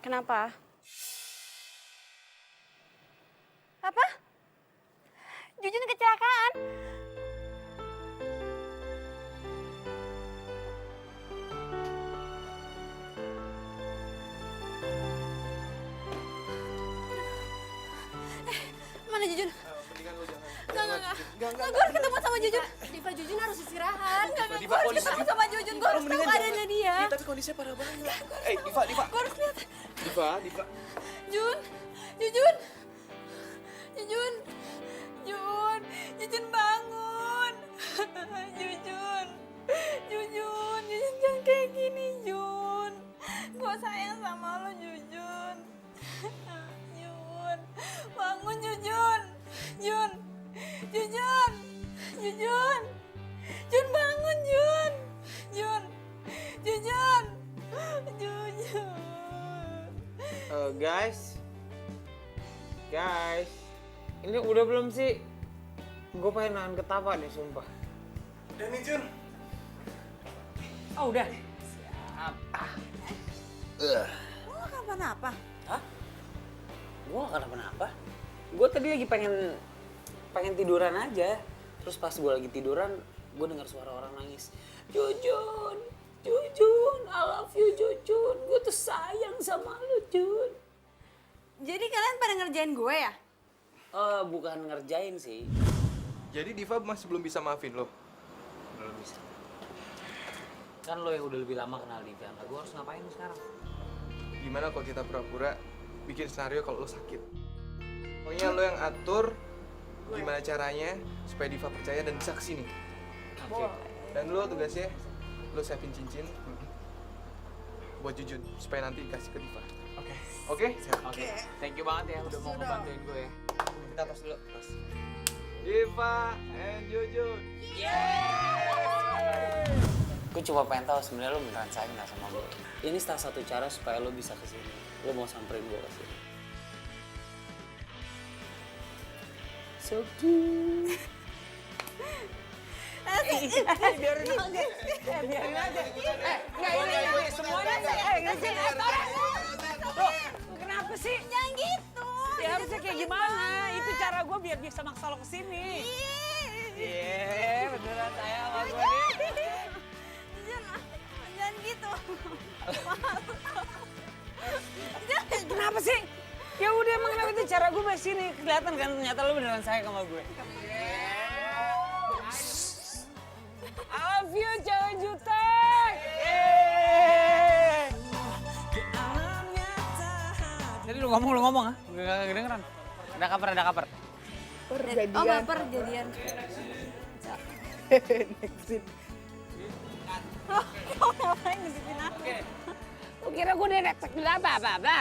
Kenapa? Apa? Jujun kecelakaan? Mana Jujun? Mendingan lo jangan. Enggak. Gue harus ketemu sama Jujun. Diva, Jujun harus istirahat. Gue harus ketemu sama Jujun. Gue harus tahu keadaannya dia. Tapi kondisinya parah banget. Diva. Gue harus lihat. Diva. Jujun bangun. Jujun jangan kayak gini, Jun. Gue sayang sama lo, Jujun. Guys, ini udah belum sih? Gue pengen nahan ketawa nih, sumpah. Udah nih Jun. Oh udah. Lo gak kenapa-napa? Hah? Gue gak kenapa-napa. Gue tadi lagi pengen tiduran aja. Terus pas gue lagi tiduran, gue dengar suara orang nangis. Jujun, I love you Jujun. Gue tuh sayang sama lu Jun. Jadi kalian pada ngerjain gue ya? Bukan ngerjain sih. Jadi Diva masih belum bisa maafin lo? Belum bisa. Kan lo yang udah lebih lama kenal Diva, gue harus ngapain sekarang? Gimana kalau kita pura-pura bikin skenario kalau lo sakit? Pokoknya lo yang atur gimana caranya supaya Diva percaya dan bisa kesini. Oke. Dan lo tugasnya, lo siapin cincin buat Jujun supaya nanti dikasih ke Diva. Oke. Oke? Oke. Thank you banget ya udah mau ngebantuin gue ya. Kita tos dulu. Tos. Diva and Jujun. Gue cuma pengen tahu sebenarnya lo beneran sayang nggak sama gue. Ini salah satu cara supaya lo bisa kesini. Lo mau samperin gue kesini. So cute. Biarin aja. Biarin aja. Nggak ini semuanya. Loh, kenapa sih? Jangan gitu. Ya harusnya kayak gimana? Itu cara gue biar bisa maksa lo kesini. Iya, beneran sayang sama gue nih. Jangan gitu. Kenapa sih? Ya udah emang kenapa itu cara gue bahas sini. Kelihatan kan ternyata lo beneran sayang sama gue. I love you, cewek jutek. Jadi lu ngomong ah? Gak kedengeran. Ada kabar. Oh baper jadian. Nextin. Oh ngapain ngesitin aku? Lu kira gue udah netek apa?